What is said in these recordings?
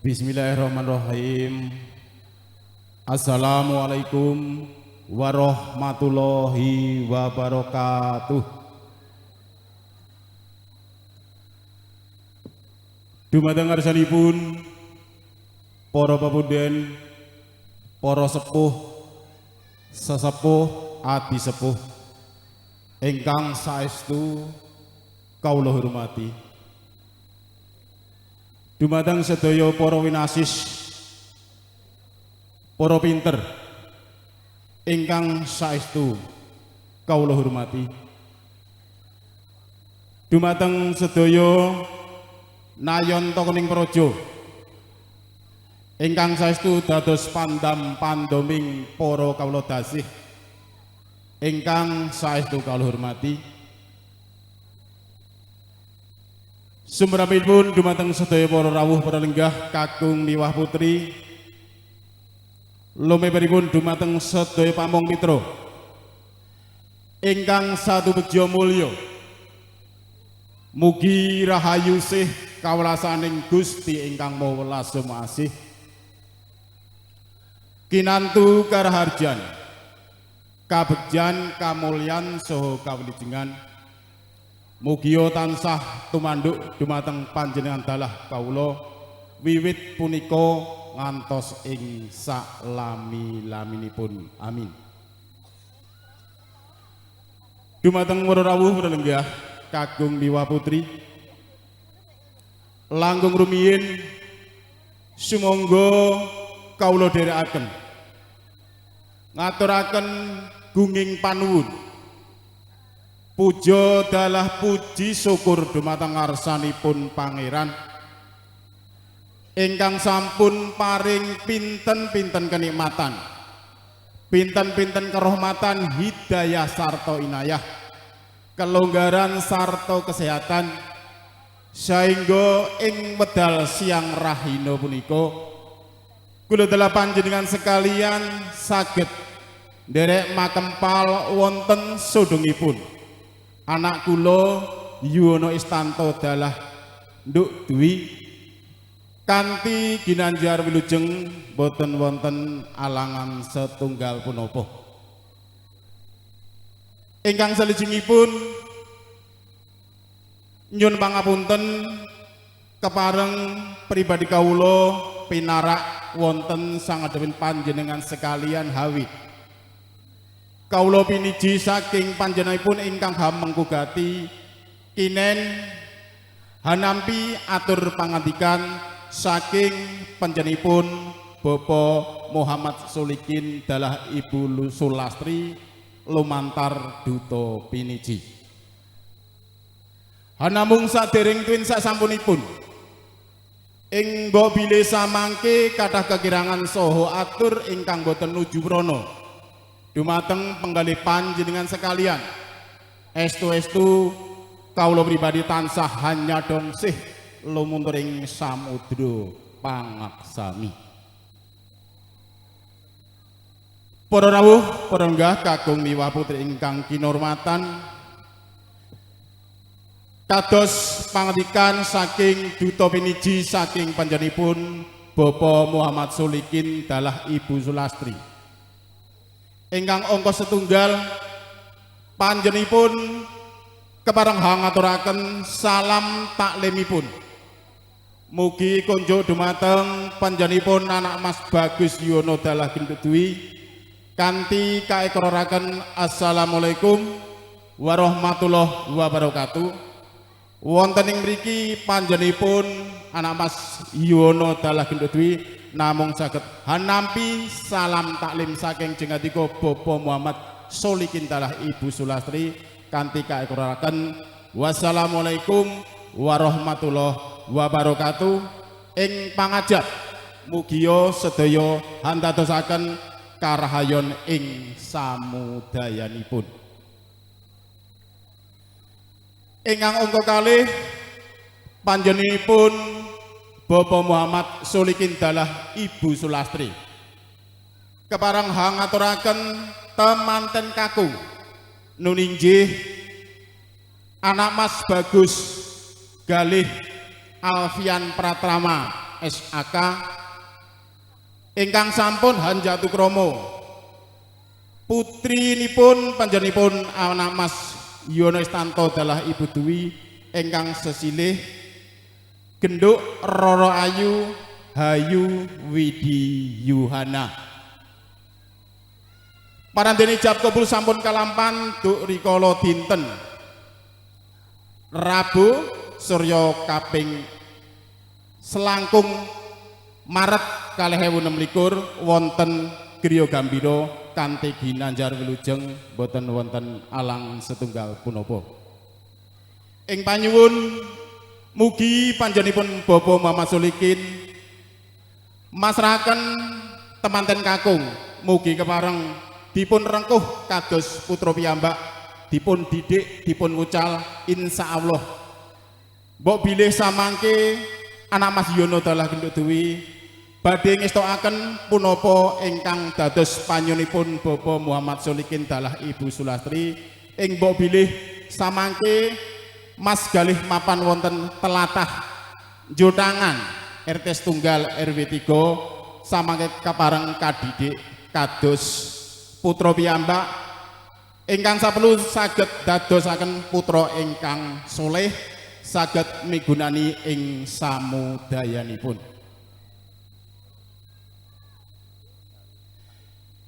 Bismillahirrahmanirrahim. Assalamualaikum warahmatullahi wabarakatuh. Dumateng ngarsanipun para papunden, para sepuh, sesepuh, adi sepuh ingkang saestu kawula hormati. Dumateng sedaya para winasis, para pinter ingkang saestu kawula hormati. Dumateng sedaya nayanta kuning praja ingkang saestu dados pandam pandoming para kawula dasih ingkang saestu kawula hormati. Sumrambipun dumateng sedaya para rawuh para lenggah kakung miwah putri, lumebaripun dumateng sedaya pamong mitra ingkang satu bejo mulya. Mugi rahayu sih kawelasaning Gusti ingkang maha sumasih, kinantu karaharjan, kabegjan, kamulyan saha kawilujengan mugia tansah tumanduk dumateng panjenengan dalah kawula wiwit punika ngantos ing salami-laminipun. Amin. Dumateng para rawuh para lenggah kakung miwah putri, langkung rumiyin sumangga kawula dherekaken ngaturaken gunging panuwun puja dalah puji syukur dumateng ngarsanipun Pangeran ingkang sampun paring pinten-pinten kenikmatan, pinten-pinten kerahmatan, hidayah sarta inayah, kelonggaran sarta kesehatan, saengga ing wedal siang rahina punika kula dalah panjenengan sekalian saged nderek makempal wonten sodongipun anak kula Yuwono Istanto dalah Nduk Dwi kanthi ginanjar wilujeng boten wonten alangan setunggal punapa. Ingkang salajengipun nyuwun pangapunten kepareng pribadi kawula pinarak wonten sangadeping panjenengan sekalian hawit kawula piniji saking panjenenganipun ingkang hamengkugati kinen hanampi atur pangandikan saking panjenenganipun Bapak Muhammad Solikin dalah Ibu Sulastri lumantar duta piniji. Hanamung sadèrèng tuwin sasampunipun ing mbok bilih samangke kathah kekirangan saha atur ingkang boten nuju prana dumateng penggalih panjenengan sekalian. Estu-estu kawula pribadi tansah hanyadongsih lumunturing samudra pangaksami. Para rawuh para lenggah kakung miwah putri ingkang kinurmatan, kados pangandikan saking duta piniji saking panjenenganipun Bapak Muhammad Solikin dalah Ibu Sulastri ingkang angka setunggal panjenenganipun kepareng ngaturaken salam taklimipun. Mugi kunjuk dumateng panjenenganipun anak Mas Bagus Yuwono dalah Nduk Dwi kanthi kaekraraken assalamualaikum warahmatullahi wabarakatuh. Wonten ing mriki panjenenganipun anak Mas Yuwono dalah Nduk Dwi namung saged hanampi salam taklim saking jengadika Bapak Muhammad Solikin dalah Ibu Sulastri kanthi kaekraraken wassalamualaikum warahmatullahi wabarakatuh. Ing pangajap mugia sedaya handadosaken karahayon ing samudayanipun. Ingkang angka kalih panjenenganipun Bapak Muhammad Solikin dalah Ibu Sulastri kepareng ngaturaken temanten kakung nuninggih anak Mas Bagus Galih Alfian Pratrama SAK ingkang sampun hanjatu kromo putrinipun panjenenganipun anak Mas Yono Istanto dalah Ibu Dwi ingkang sesilih genduk Roro Ayu Hayu Widi Yuhana. Parandene jab kabul sampun kalampan duk rikala dinten Rabu Surya kaping selangkung Maret 2026 wonten griya Gambira kanthi ginanjar wilujeng boten wonten alang setunggal punapa. Ing panyuwun mugi panjenenganipun Bapak Muhammad Solikin masrahaken temanten kakung mugi kepareng dipun rengkuh kados putra piyambak dipun didik dipun wucal insyaallah mbok bilih samangke anak Mas Yono dalah Genduk Dwi badhe ngestokaken punapa ingkang dados panyunipun Bapak Muhammad Solikin dalah Ibu Sulastri ing mbok bilih samangke Mas galih mapan wonten telatah Jotangan RT setunggal RW 3 samangke kapareng kadidik kados putra piyambak ingkang saperlu saged dadosaken putra ingkang soleh saged migunani ing samudayanipun.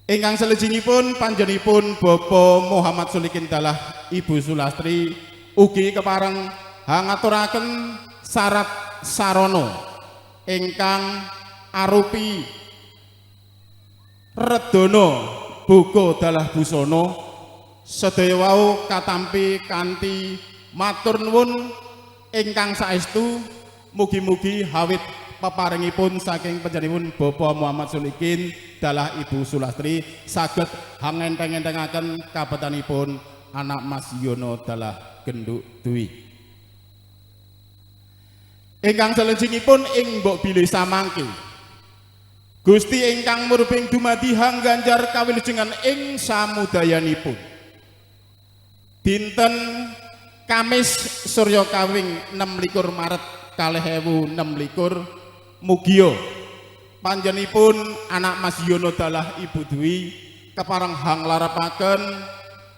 Ingkang selejengipun panjenenganipun Bapak Muhammad Solikin dalah Ibu Sulastri ugi kepareng ngaturaken syarat sarana ingkang arupi redana buka dalah busana sedaya wau katampi kanthi matur nuwun ingkang saestu mugi-mugi hawit peparingipun saking panjenenganipun Bapak Muhammad Solikin dalah Ibu Sulastri saged hangenteng-entengaken kabetanipun anak Mas Yono dalah Genduk Dwi. Ingkang salajengipun ing mbok bilih samangke Gusti ingkang murping dumadi hangganjar kawilujengan ing samudayanipun. Dinten Kamis Surya Kawing 26 Maret 2026 mugia panjenenganipun anak Mas Yono dalah Ibu Dwi kepareng hanglarapaken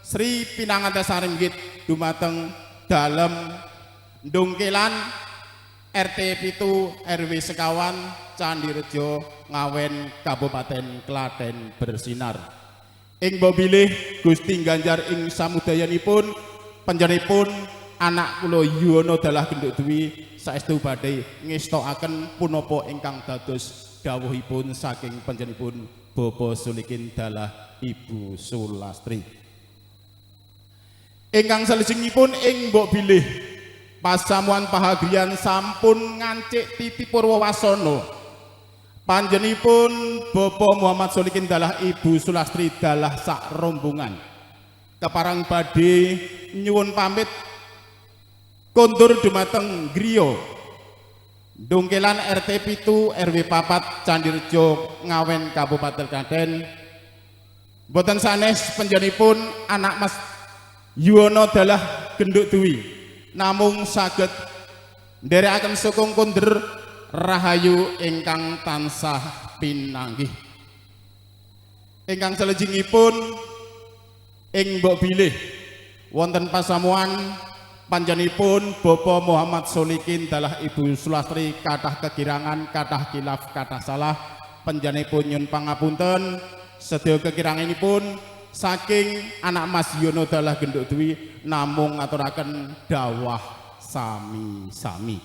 Sri Pinangantasaring Git dumateng dalem Ndungkelan RT 7 RW sekawan Candirejo Ngawen Kabupaten Klaten bersinar. Ing mbok bilih Gusti ngganjar ing samudayanipun panjenenganipun anak kula Yono dalah Genduk Dwi saestu badhe ngestokaken punapa ingkang dados dawuhipun saking panjenenganipun Bapak Solikin dalah Ibu Sulastri. Ingkang salajengipun ing mbok bilih pasamuan pahagrian sampun ngancik titi purwawasana panjenenganipun Bapak Muhammad Solikin dalah Ibu Sulastri dalah sak rombongan keparang badhe nyuwun pamit kondur dumateng griya Ndungkelan RT 7 RW 4 Candirejo Ngawen Kabupaten Klaten. Boten sanes panjenenganipun anak Mas Yono dalah Genduk Dwi namung saged nderekaken sukung kondur rahayu ingkang tansah pinanggih. Ingkang salajengipun ing mbok bilih wonten pasamuan panjenenganipun Bapak Muhammad Solikin dalah Ibu Sulastri kathah kekirangan, kathah kilaf, kathah salah panjenenganipun nyun pangapunten sedaya kekiranganipun saking anak Mas Yono dalah Genduk Dwi namung ngaturaken dawah sami-sami.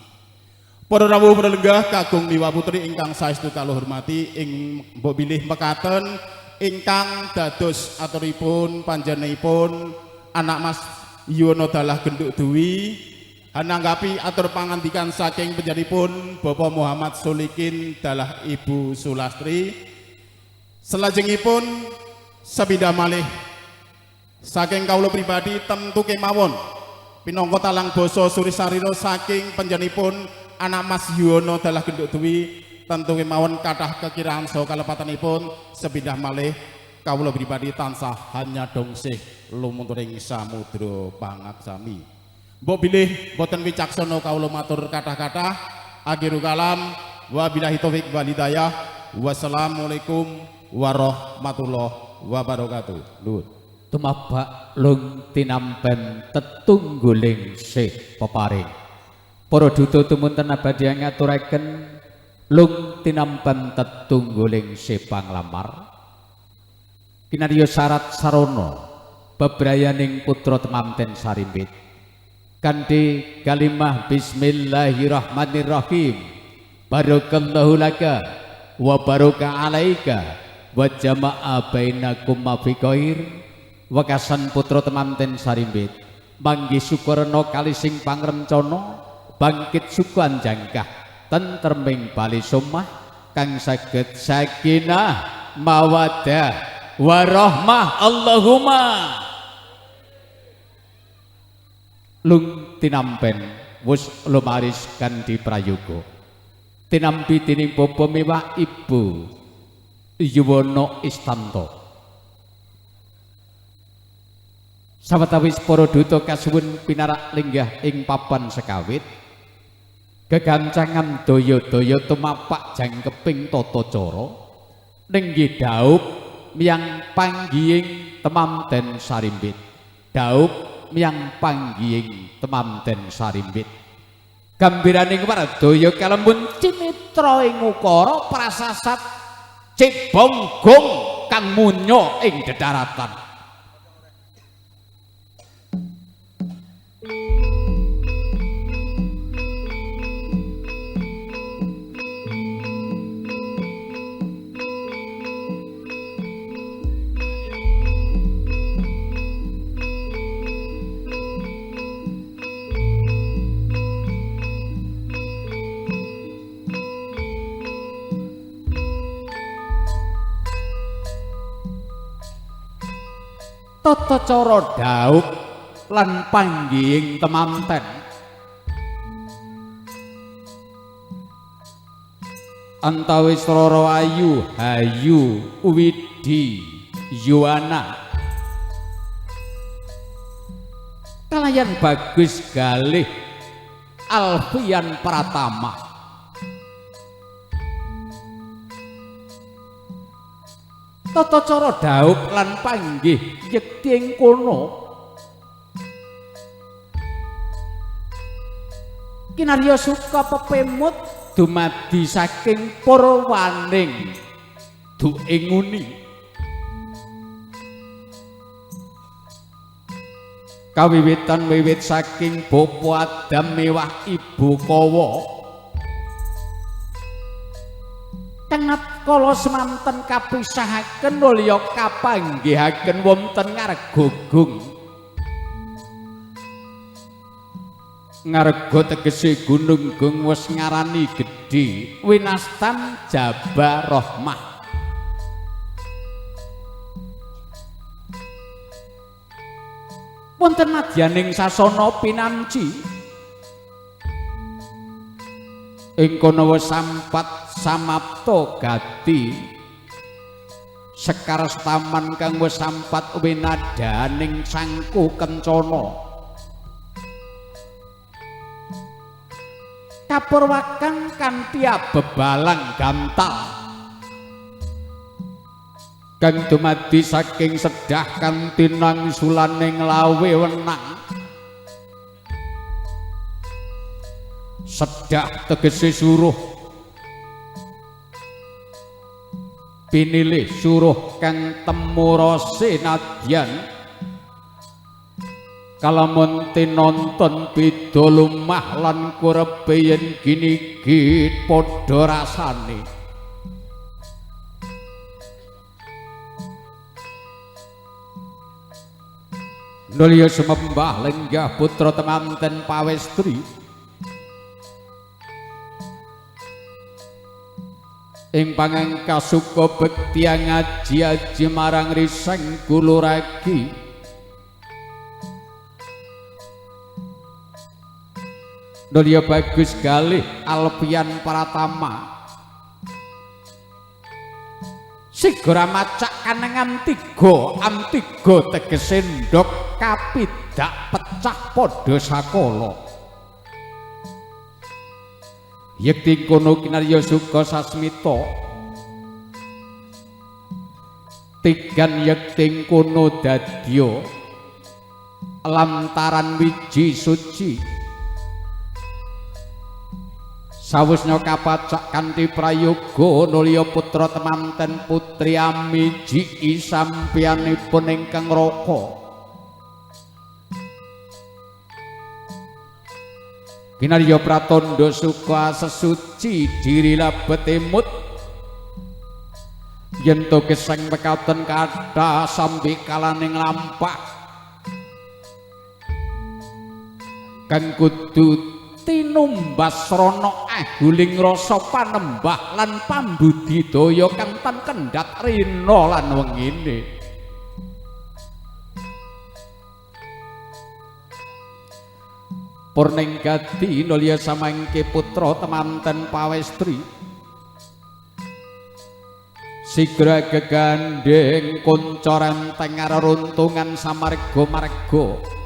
Para rawuh pralenggah kagung miwa putri ingkang saestu kula hormati ing mbok bilih mekaten ingkang dados aturipun panjenenganipun anak Mas Yono dalah Genduk Dwi ananggapi atur pangandikan saking panjenenganipun Bapak Muhammad Solikin dalah Ibu Sulastri. Selajengipun sabida malih saking kawula pribadi tentu kemawon pinangka talang basa suri sarira saking panjenenganipun anak Mas Yono dalah Genduk Dwi tentu kemawon kathah kekirangan saha kalepatanipun sebidah malih kawula pribadi tansah hanya dongsih lumunturing samudra pangaksami. Mbok bilih boten wicaksana kawula matur kathah-kathah akhirul kalam Wabillahi taufik wal hidayah. Wassalamualaikum warahmatullahi wabarakatuh. Nuwun. Tumabak lung tinampen tetungguling sih peparing. Para duta tumunten abadi ngaturaken lung tinampen tetungguling sih panglamar. Kinarya syarat sarana bebrayaning putra temanten sarimbit. Kanthi kalimah bismillahirrahmanirrahim. Barakallahu laka wa baraka alaika wa jama'a bainakum ma fi khair. Wekasan putra temanten sarimbit manggi sukurna kalising pangrencana bangkit sukuan jangkah tentreming bali somah kang saged sakinah mawaddah warahmah Allahumma lung tinampen wus lumaris kanthi prayoga tinampi dening bapa mewah Ibu Yuwono Istanto. Sawetawis para duta kasuwun pinarak linggah ing papan sekawit gegancangan daya-daya tumapak jangkeping tata cara ninggih dhaup miyang panggihing temanten sarimbit dhaup miyang panggihing temanten sarimbit gambiraning waradaya kalembun cimitra ing ukara prasasat cibonggong kang munyo ing dedharatan. Tata cara dhaup lan panggihing temanten antawis Rara Ayu Hayu Widi Yuwana kalayan Bagus Galih Alfian Pratama tata cara dhaup lan panggih yekti ing kono kinarya suka pepemut dumadi saking purwaning duing uni kawiwitan wiwit saking bapa Adam mewah Ibu Kawa tengat kala semanten kapisahaken nulya kapanggihaken wonten Ngargogung. Ngarga tegese gunung gung wis ngarani gedhe winastan jaba rahmah. Wonten madyaning sasana pinanci ing kono wis sampat samapta gati sekar taman kang wis sampat winadaning sangku kencana kapurwakan kanthi bebalang gantal kang dumadi saking sedah kanthi nangsulaning lawe wenang sedah tegese suruh pinilih suruh kang temurose nadyan kalamun tinonton beda lumah lan kurepe yen gini-git padha rasane nulya sumembah lenggah putra temanten pawestri ing pangangka suka bekti ngaji-aji marang riseng kuluragi nulya Bagus Galih Alfian Pratama sigara macak kanengan tiga am3 tegese ndok kapidak pecah padha sakala Yekti kono kinarya suka sasmita tigan yekti kono dadya lantaran wiji suci sawusnya kapacak kanthi prayoga nulya putra temanten putri amiji sampeyanipun ingkang raka kinarya pratandha suka sesuci diri labet emut yen to gesang mekaten kathah sambi kalaning lampah kang kudu tinumbas srana aguling rasa panembah lan pambudidaya kang tan kendhat rina lan wengine purning gati nulya samangke putra temanten pawestri sigra gegandeng kunca renteng runtungan samarga-marga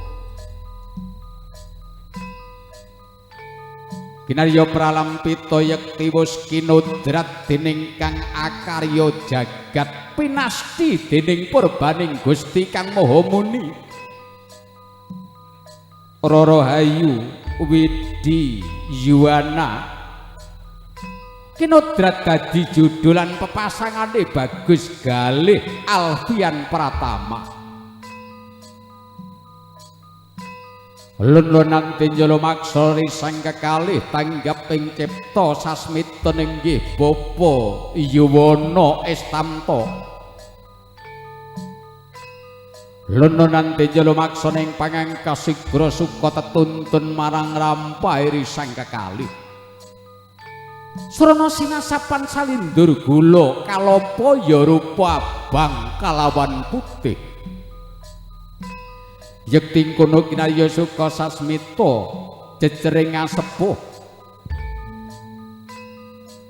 kinarya pralampita yekti wus kinudrat dening kang akarya jagat pinasti dening purbaning Gusti Kang Maha Muni Rara Hayu Widi Yuwana kinudrat dadi judulan pepasangane Bagus Galih Alfian Pratama lun-lunan tinjala maksa risang kekalih tanggap ing cipta sasmita inggih Bapa Yuwana Estamta lun-lunan tinjala maksa ning pangangka sigra suka tetuntun marang rampahe risang kekalih srana sinasapan salindur gula kalapa ya rupa abang kalawan putih yekti kono kinarya suka sasmita jejering asepuh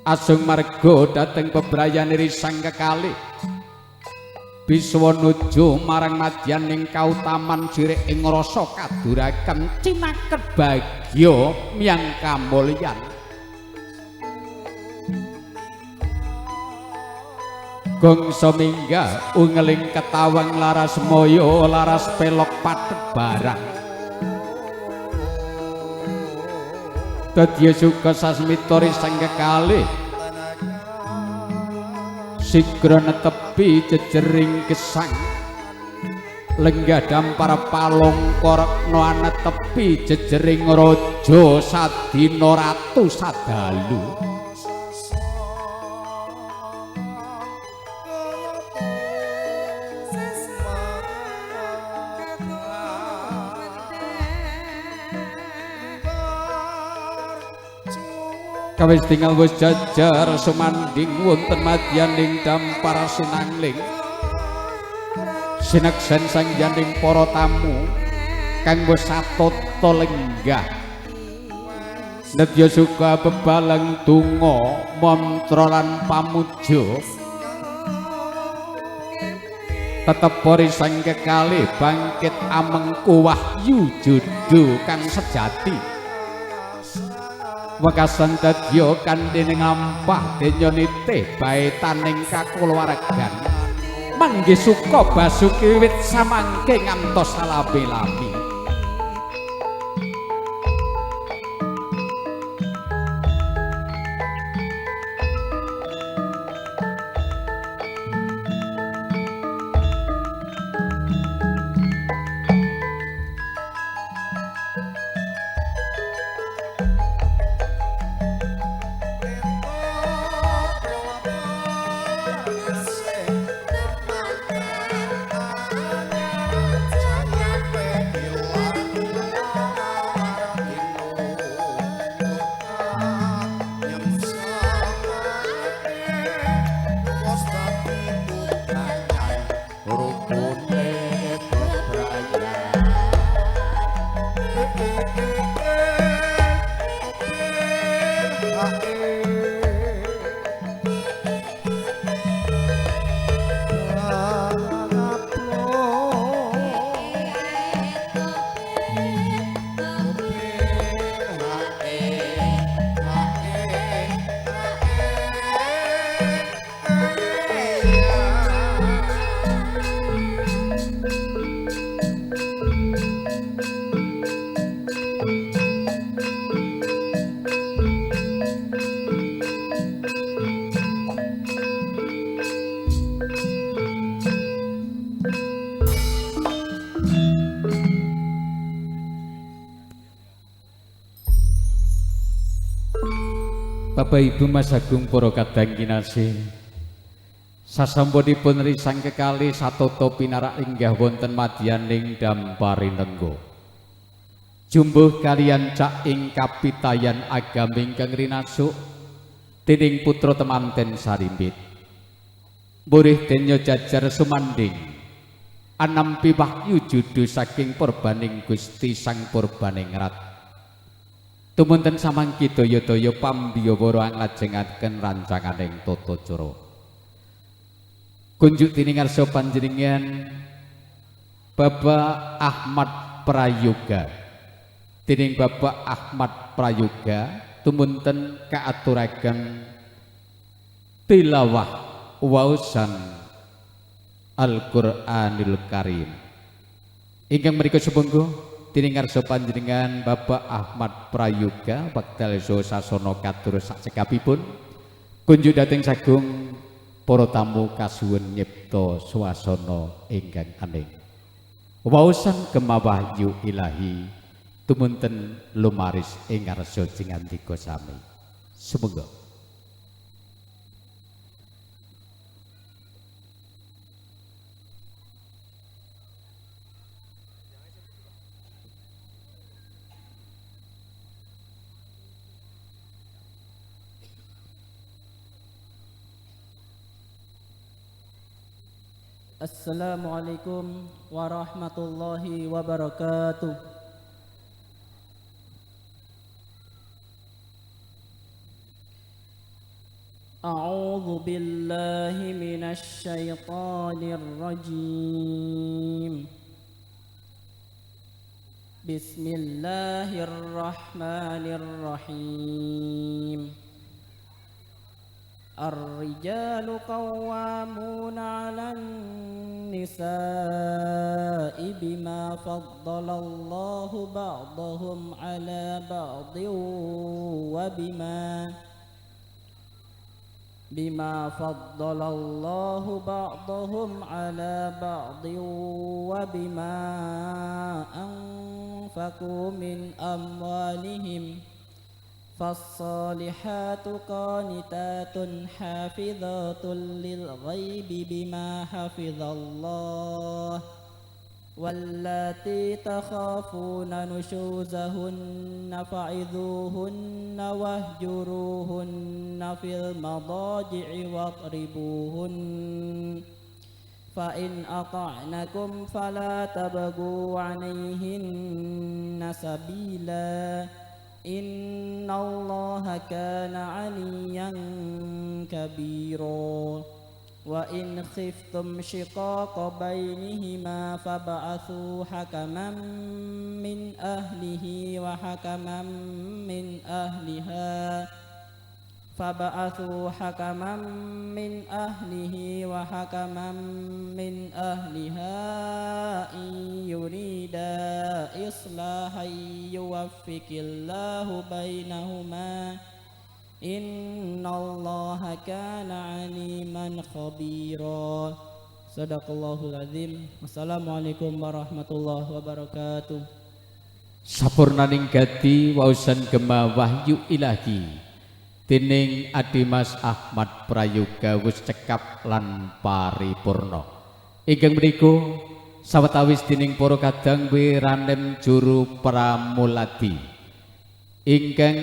asung marga dhateng bebrayane risang kekalih biswa nuju marang madyaning kautaman cirik ing rasa kaduraken cinaket bagya miyang kamulyan gongso minggah ungeling ketawang laras moyo laras pelok patet barang dadya suka sasmita risang kekalih sigra netepi jejering gesang lenggah dampar palongka rekna netepi jejering raja sadina ratu sadalu kawis tinggal wis jajar sumanding wonten madyaning dampar sinangling sineksen sangjaning para tamu kang wis satata lenggah nedya suka bebalang donga mantra lan pamuja tetep risang kekalih bangkit amengku wahyu judu kang sejati wekasan dadya kandhene ngampah denya nitih baetaning kakulawargan mangke suka basuki wit samangke ngantos salabe-labe Bapak Ibu Mas Agung para kadang kinasih. Sasampunipun risang kekali satata pinarak inggah wonten madyaning Dampari Lenggo. Jumbuh kaliyan cak ing kapitayan agami ingkang rinasuk dening putra temanten Sarimbit. Murih denya jajar sumanding anampi wahyu judu saking purbaning Gusti Sang Purbaning Rat. Tumunten samangki daya-daya pambiyawara nglajengaken rancanganing tata cara. Kunjuk tiningarsa panjenengan Bapak Ahmad Prayoga. Dening Bapak Ahmad Prayoga tumunten kaaturaken tilawah waosan Al-Qur'anil Karim. Ingkang menika sumangga tiningarsa panjenengan Bapak Ahmad Prayoga wekdal sasana katur sak cekapipun kunjuk dhateng sagung para tamu kasuwun nyipta swasana ingkang aning. Waosan gemawahyu ilahi tumunten lumaris ing ngarsa jingandika sami. Sumangga. Assalamualaikum warahmatullahi wabarakatuh. A'udzu billahi minasy syaithanir rajim. Bismillahirrahmanirrahim. الرجال قوامون على النساء بما فضل الله بعضهم على بعض بما فضل الله بعضهم على بعض وبما أنفقوا من أموالهم فالصالحات قانتات حافظات للغيب بما حفظ الله واللاتي تخافون نشوزهن فعظوهن واهجروهن في المضاجع واضربوهن فإن أطعنكم فلا تبغوا عليهن سبيلا إن الله كان عليا كبيرا وإن خفتم شقاق بينهما فابعثوا حكما من أهله وحكما من أهلها فابعثوا حكما من أهله وحكما من أهلها إن يريدا إصلاحا يوفق الله بينهما إن الله كان عليما خبيرا صدق الله العظيم. Wassalamualaikum warahmatullahi wabarakatuh. Sapurnaning gati waosan gema wahyu ilahi dening Adimas Ahmad Prayoga wis cekap lan paripurna. Ingkang menika sawetawis dening para kadang wiranem juru pramuladi ingkang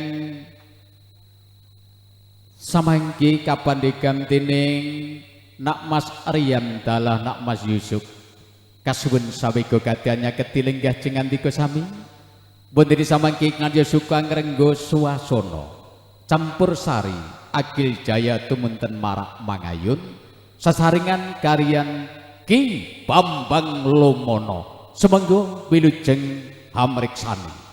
samangke kapandhegan dening Nak Mas Aryan dalah Nak Mas Yusuf kasuwun sawega kadanya ketilenggah jengandika sami wonten samangke ngandya suka ngrengga swasana campur sari Agil Jaya tumunten marak mangayun sasaringan kariyan Ki Bambang Lomono semenggo wilujeng hamriksani.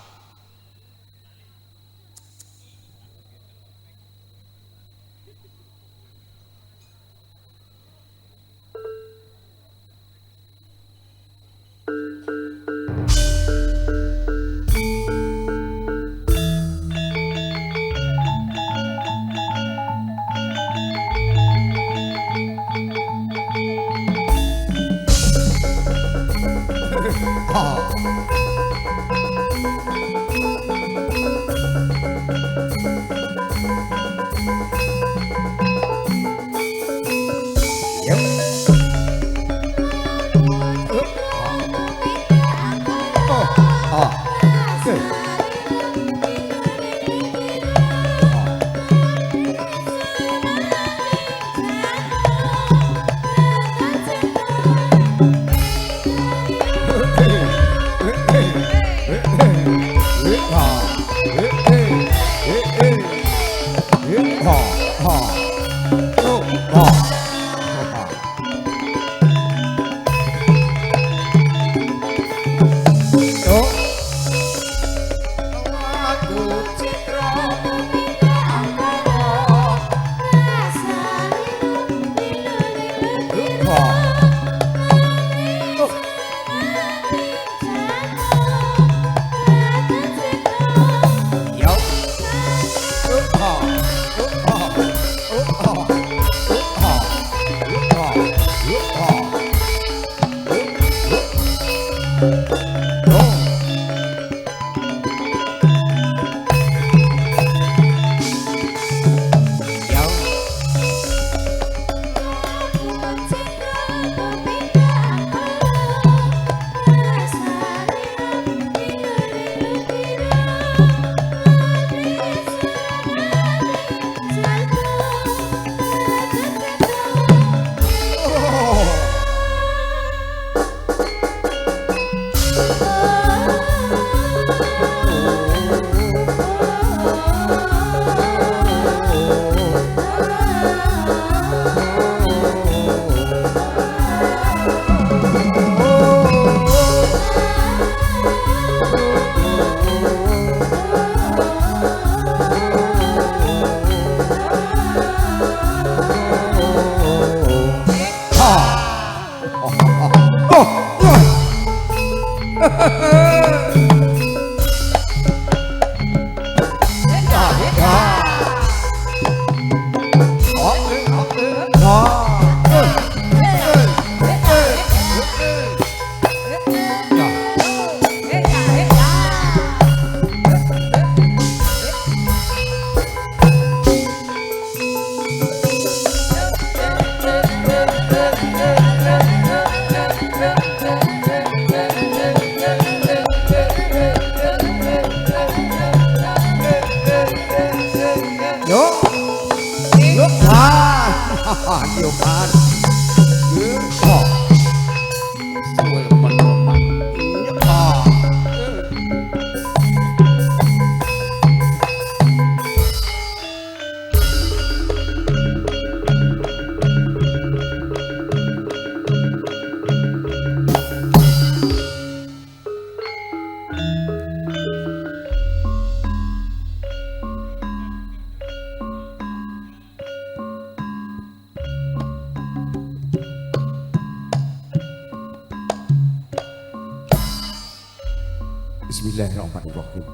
Bismillahirrahmanirrahim.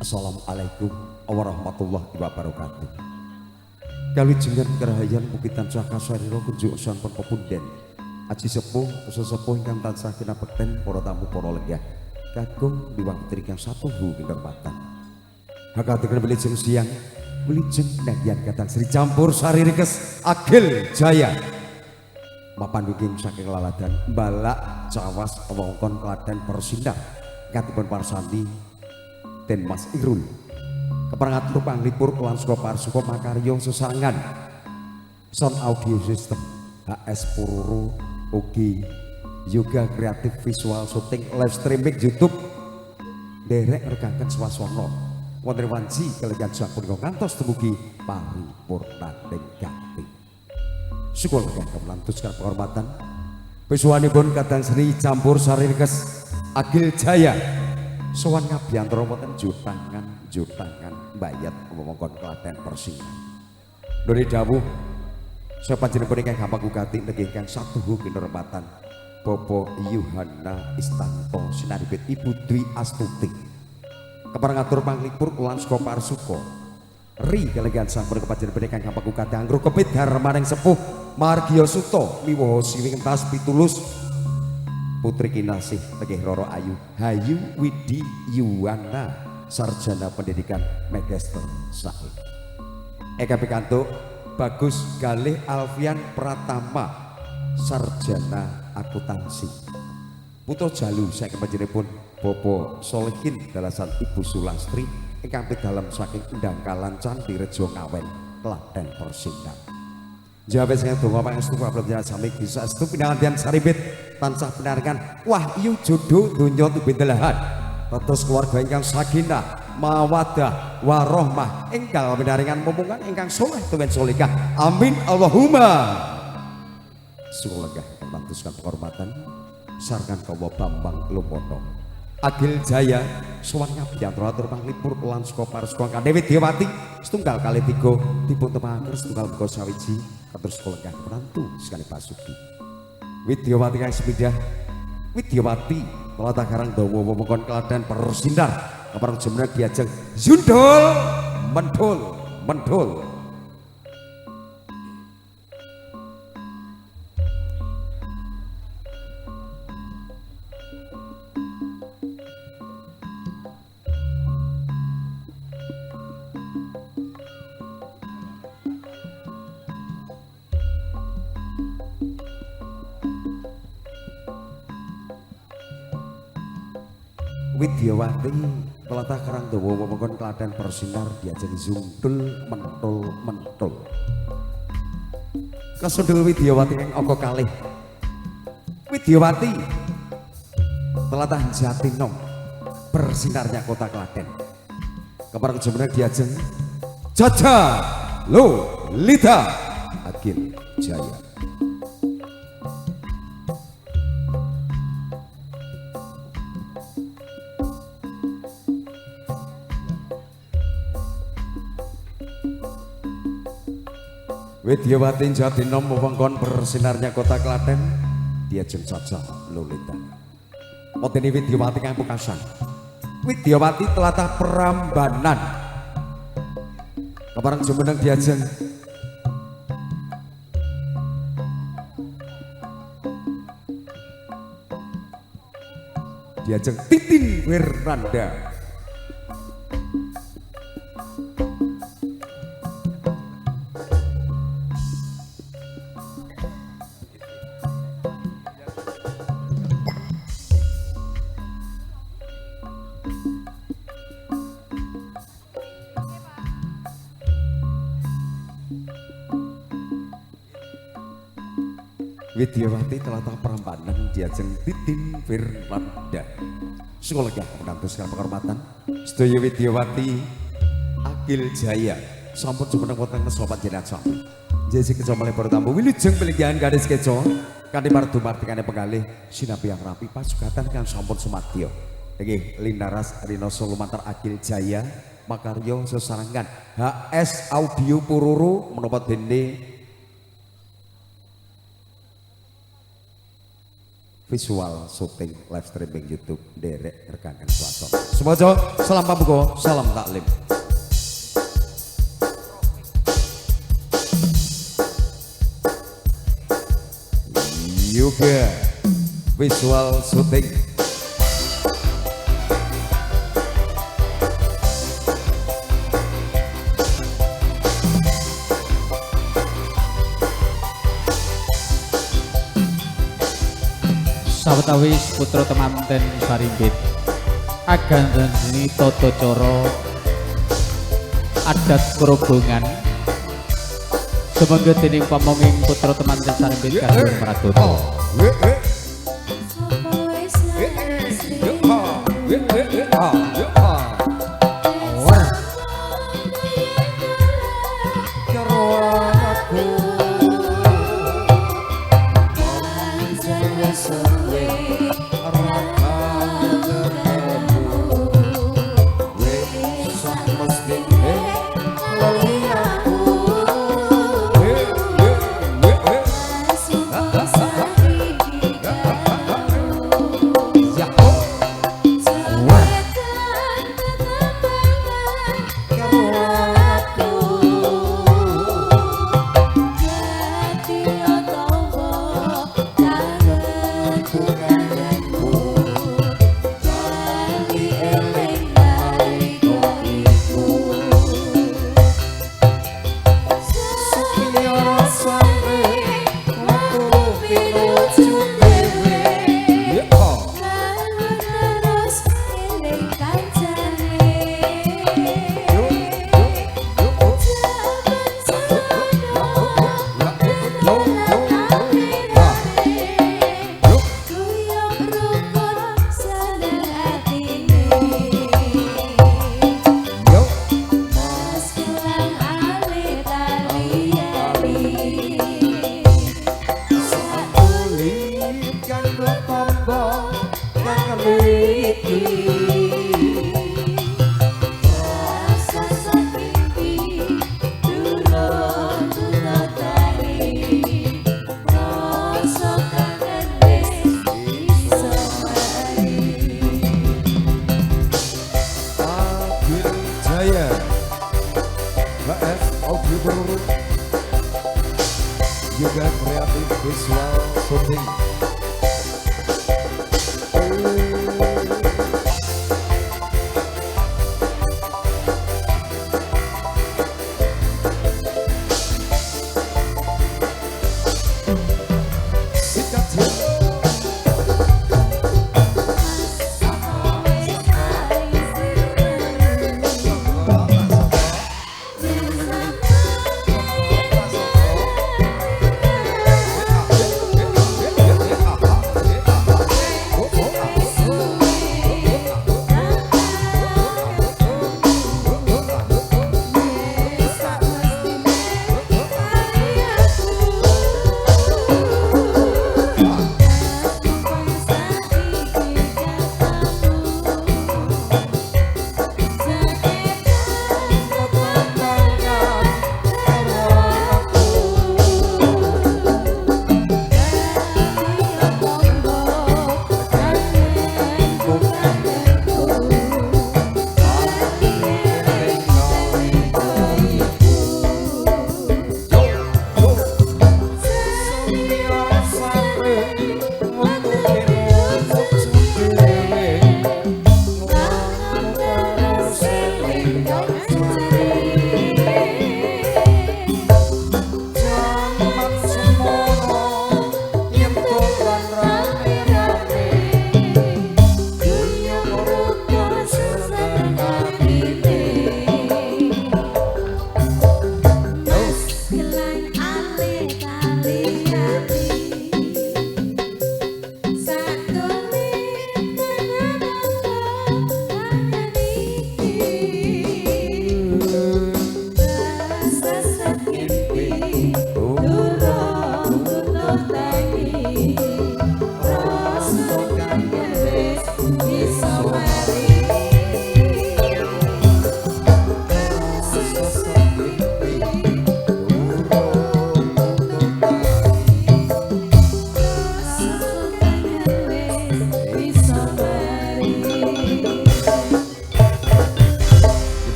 Assalamualaikum warahmatullahi wabarakatuh. Kawijengan kerahayan mugi tansah kasarira kunjuk sampun pepunden. Aji sepuh sesepuh ingkang tansah kinabekten para tamu para lenggah. Kakung diwang putri kang satuhu kinurmatan. Hakatipun wilujeng siang, wilujeng nanggian kadang Sri Campur Sari Rikes Agil Jaya. Mapanduking saking laladan Balak Cawas wewengkon Klaten Persinar. Katipun parsandi Den Mas Irul keperangatur panglipur lan saka parsuka makarya sesarengan Sound Audio System HS Pururu ugi Yoga Kreatif Visual Shooting Live Streaming YouTube derek rekanken swasana wonten wanci kaliyan sapunika ngantos dumugi paripurnaning ganti syukur kagem lantuskan penghormatan pisuwanipun kadang Sri Campur Sari Rikes Agil Jaya sowan ngabiyantara wonten jutangan mbayat wewengkon Klaten Persinan. Nuli dawuh sapa panjenengan ingkang gampang gugati nggih ingkang satuhu kinurmatan Bapak Yuhana Istanto Sinaripit Ibu Dwi Astuti. Keparengatur panglipur lan saka parsuka. Ri kaliyan sampun kepanjenengan ingkang gampang gugati anggro kepit darmaning sepuh Margya Suta miwaha siwing entas pitulus Putri kinasih tegih Roro Ayu Hayu Widi Yuwana sarjana pendidikan Magister Sae. Eka pikantuk Bagus Galih Alfian Pratama sarjana akuntansi. Putra Jalu saking panjenenganipun Bapak Solihin dalasan Ibu Sulastri ingkang pidalem saking Ndangkalan Candi Rejo Ngawen Klaten Persinan. Jawab saya donga pangestu panjenengan sami bisa estu pinangandian saribit tansah pinaringan wahyu jodoh donya tubendelahan tetes keluarga ingkang sakinah mawaddah warahmah enggal pinaringan momongan ingkang soleh tuwin solihah amin Allahumma. Sulegah lantuskan penghormatan sarkan kawa Bambang Lumono Agil Jaya sowan ngabiyantara atur panglipur lan saka parsuka Kang Dewi Diawati setunggal kali 3 dipun temahaken setunggal muga sawiji kados kolegah menantu sekali pasuki Widyawati kang sepindah Widyawati Tlatah Karang Dawa wewengkon Klaten Persinar kapareng jemeneng diajeng Zundul mendul Widyawati telatah Karang Dawa wewengkon Klaten bersinar diajeng zungtul mentul. Kesundul Widyawati ing angka kalih. Widyawati telatah Jatinom bersinarnya kota Klaten. Kabar kejemenang diajeng Jaja Lolita Agil Jaya. Widyawati Jatinom wewengkon bersinarnya kota Klaten diajeng Jaja Lolita. Wonten Widyawati kang pungkasan. Widyawati telatah Prambanan. Kabareng jumeneng diajeng Titin Wirnanda. Widyawati telatah Prambanan diajeng Titin Wirnanda. Sekolah menantu sekalian penghormatan sedaya Widyawati Agil Jaya sampun jumeneng wonten sopan jenengan sami. Jesi keco melebur tamu wilujeng pelinggihan gadis keco kanthi mardu martikane penggalih sinapi yang rapi pasugatan kang sampun sumadya. Nggih linaras Rinoso lumantar Agil Jaya makarya sesarengan HS Audio Pururu menapa dene visual syuting live streaming YouTube derek rekankan swasana. Semoga salam pambuka, salam taklim. Yoga visual syuting. Sawetawis putra temanten sarimbit aganten seni tata cara adat kerobongan sumangga dening pamonging putra temanten sarimbit kagem Pradata. Juga kreatif visual syuting.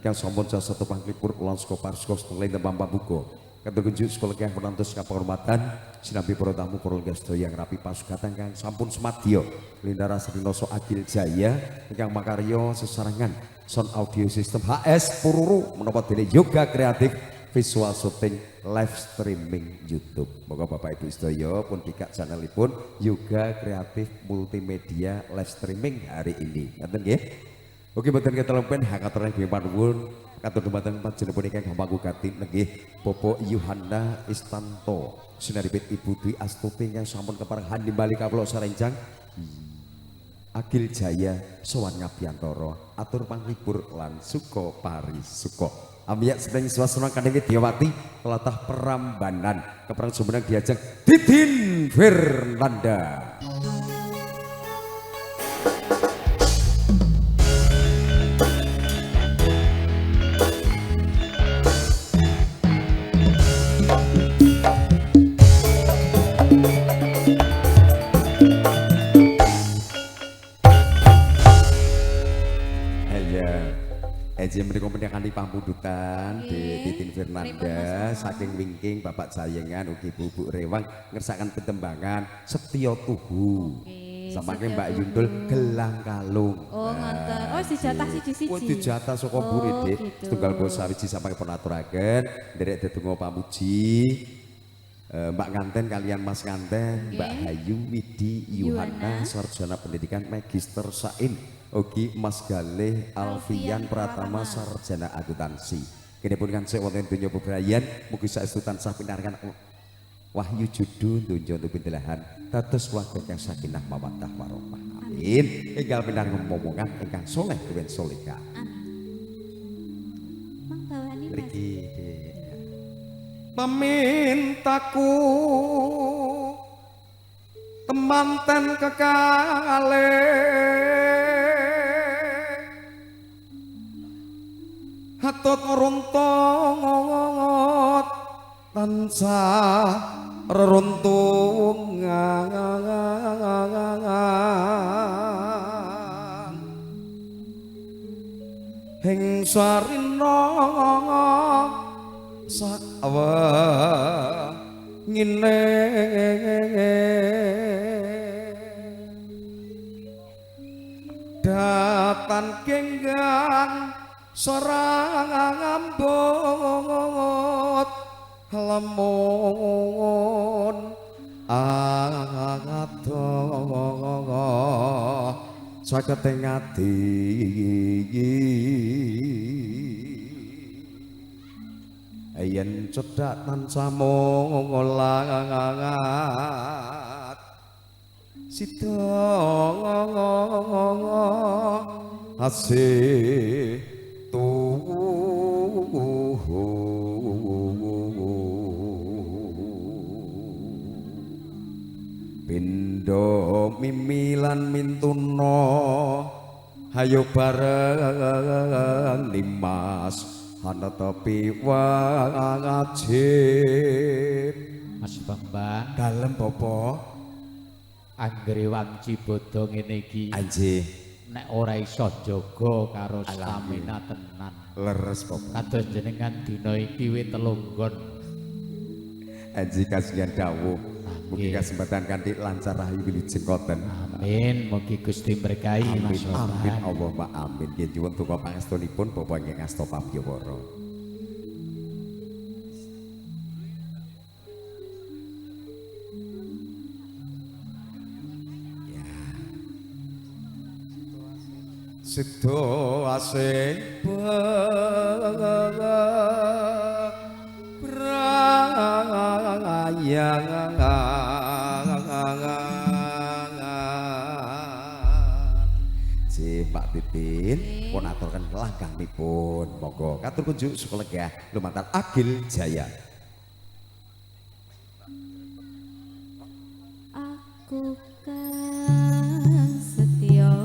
Kang sampun jasa pangklipur lan saka parsko setengah tembang pambuka. Katur kunjuk sekolah kang penantos kehormatan sinambi para tamu para sedaya yang rapi pasugatan kang sampun semadya Lindara Sadinoso Agil Jaya ingkang makarya sesarengan sound audio system HS Pururu menapa dene yoga kreatif visual shooting live streaming YouTube. Moga Bapak Ibu sedaya pun dikak channelipun yoga kreatif multimedia live streaming hari ini. Ngoten nggih. Oke mboten ketelempen hakaturna nggih panuwun katur dumateng panjenengan ingkang gampang gati nggih Bapak Yuhana Istanto sinaripit Ibu Dwi Astuti ingkang sampun kepareng nimbali kawula sarenjang Agil Jaya sowan Ngabiyantara atur panglipur lan suka parisuka. Ambiyak sedang swasana kandhenge Diawati telatah Prambanan keperang jumeneng diajeng Didin Fernanda. Eji menika menekani pampundutan di Didin Fernanda saking wingking Bapak Jayengan ugi Bu Rewang ngersakaken tetembangan Setya Tuhu. Samangke Mbak Yundul gelang kalung. Oh ngoten. Oh dijatah siji-siji. Oh dijatah saka mburi Dik. Setunggal basa sawiji samangke penaturaken nderek dedonga pamuji. Mbak Nganten kalian Mas Nganten, Mbak Hayu Widi Yuhana sarjana pendidikan magister sain. Ogi Mas Galih Alfian Pratama sarjana akuntansi. Kene pun kancik wonten donya bebrayan mugi saestu tansah pinaringan wahyu judu donya pindelahan dados warga kang sakinah mawaddah warahmah. Amin. Enggal pinaringan momongan ingkang saleh kewen solehah. Mang bawani Mas. Mriki memintaku temanten kekalih hatut runtungot tansah reruntungan ing sarina sawa ngine datan kenggan sorang ngambut lamun ato saged ngati yen cedhak tansah molat sida asih pindha mimilan mintuna hayo bareng Dimas ana tapi wajib Mas Bambang dalem Bapak anggere wang Cibodo ngene iki anjih nek ora iso jaga karo stamina tenan leres Bapak kados jenengan dina iki wit telunggon anjih kasihan dawuh mugi kesempatan kanthi lancar rahayu wilujeng koten amin mugi Gusti berkahi Mas amin Allahumma amin nggih nyuwun donga pangestunipun Bapak ingkang asta pabyawara Sido asing si Pak Titin pun aturkan langkahipun monggo katur kunjuk sukelegah lumantar Agil Jaya. Aku kan setia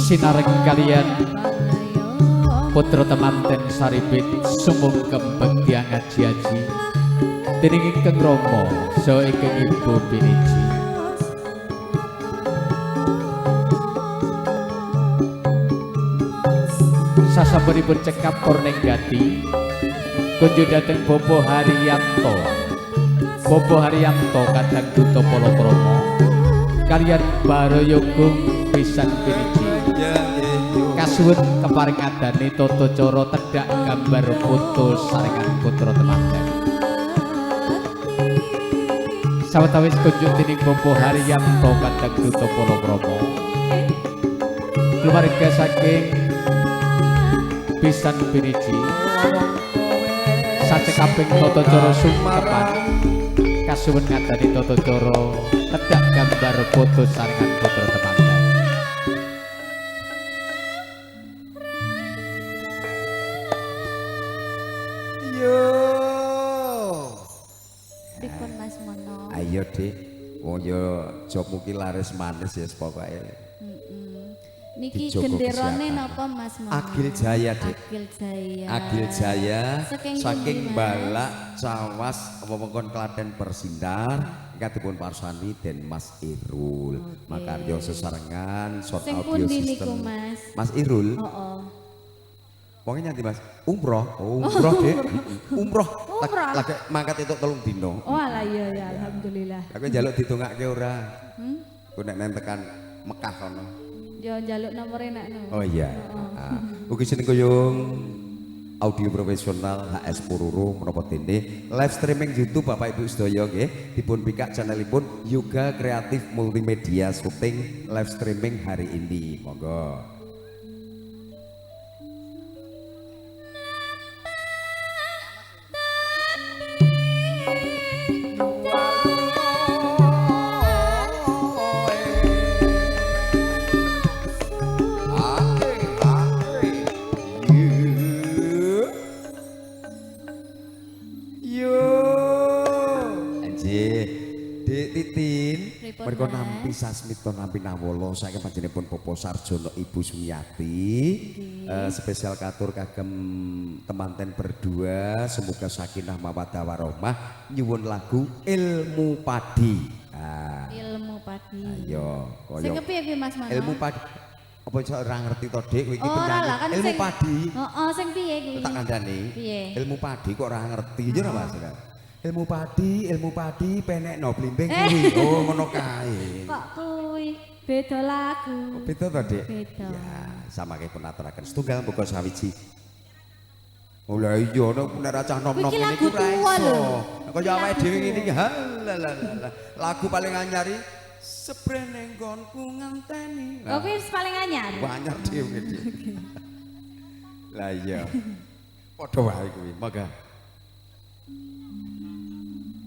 sinareng kalian putra temanten saripit sumungkem bekti ngaji-aji dening ingkang Rama saha ingkang Ibu Piniji. Sasampunipun cekap Purnenggati kunjuk dhateng Bopo Haryanto. Bopo Haryanto kadang duta Palakrama kaliyan Barayogung pisan Piniji. Kasuwun keparing adane tata cara tedhak gambar foto sarengan putra temanten. Sawetawis kunjuk dening Bopo Haryanto kadang duta Palakrama keluarga saking pisan Piniji sacekaping tata cara sungkepan kasuwun ngadani tata cara tedhak gambar foto sarengan putra temanten. Yo. Pripun Mas Mono? Ayo, Dik. Wong yo jobmu ki laris manis ya pokoke. Niki Dijogo genderane kesehatan. napa Mas Mono? Agil Jaya, Dik. Agil Jaya. Agil Jaya Saking saking pundi, Mas? Balak Cawas wewengkon Klaten Persindar ingkang dipun parsani Den Mas Irul. Oke. Makarya sesarengan sound Sing audio pundi niku, system. Mas? Mas Irul. Heeh. Wonge nyanti Mas? Umroh. Oh, umroh, Dik. Umroh. Umroh. Lagi mangkat itu 3 dino. Oh alah iya ya alhamdulillah. Aku njaluk ditungake ora? Hmm? Ku nek nang tekan Mekah kono. Yo njaluk nomor enakno. Oh iya. Ugi seneng kuyung audio profesional HS Pururu menapa dene live streaming YouTube Bapak Ibu sedaya nggih dipun pikak channelipun Yoga Kreatif Multimedia syuting live streaming hari ini. Monggo. Mereka nampi sasmito nampi nawolo saya panjenenganipun Bapak Sarjono Ibu Sumiati spesial katur kagem temanten berdua semoga sakinah mawaddah warahmah nyuwun lagu Ilmu Padi. Ilmu Padi. Ayo Sing koyo kepiye kuwi Mas Mono? Ilmu Padi apa iso ora ngerti to Dik kowe iki Oh, ora penyanyi lah, kan Ilmu sing- Padi. Heeh, sing piye kuwi? Tak kandhani. Piye? Ilmu padi kok ora ngerti ya ora Mas. Ilmu padi penekno blimbing kuwi. Oh ngono kae. Kok kuwi beda lagu. Beda to, Dik? Beda. Ya, sama kayak pun aturaken setunggal muga sawiji. Oh lah iya nek ra cah nom-nom Iki ngene lagu iku ora tua iso. lho. Kaya awake dhewe ngene iki. Halalalala. Lagu paling anyari Sebrene nggonku ngenteni. Oh kuwi paling anyar. Banyak dhewe iki. Lah iya. Padha wae kuwi. Monggo.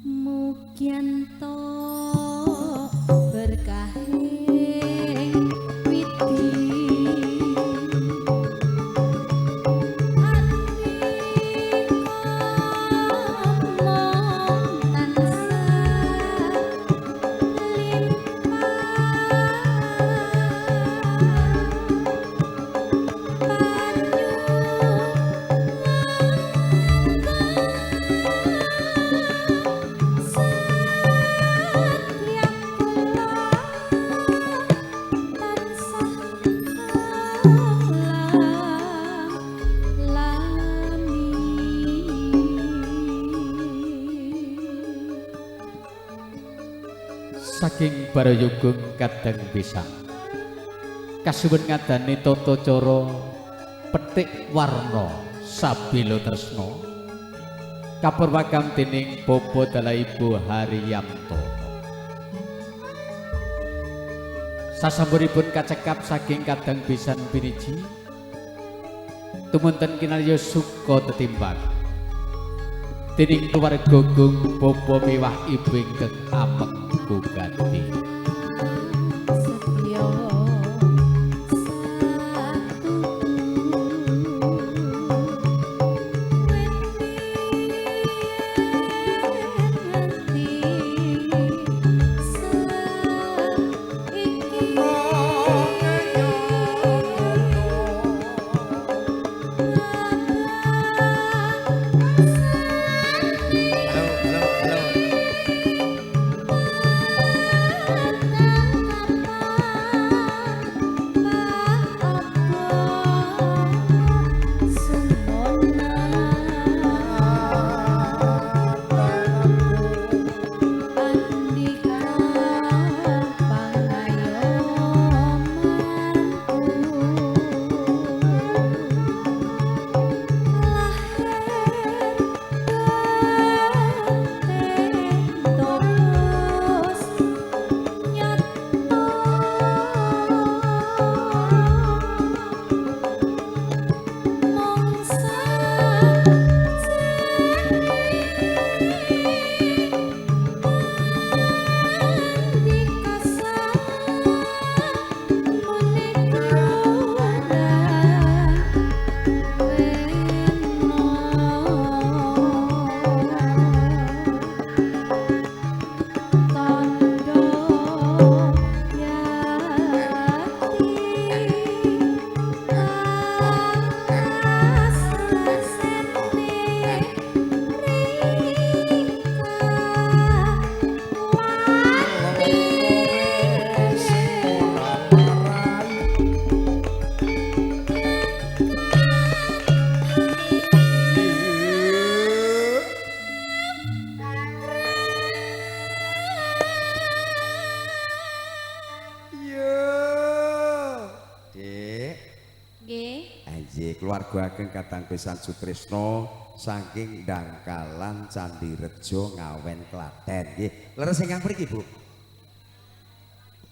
Mugianto berkahing widi Saking Barayogung kadang pisang kasuwun ngadani tata cara petik warna sabila tresna kapurwakam dening Bapa Dalah Ibu Haryanto. Sasampunipun kacekap saking kadang pisan Piniji tumunten kinarya suka tetimbang dening keluarga Gung Bapa miwah Ibu ingkang ameng gugati. setya satu keluarga ageng kadang pisan Sutrisno saking Dangkalan Candirejo Ngawen Klaten nggih. Leres ingkang mriki Bu?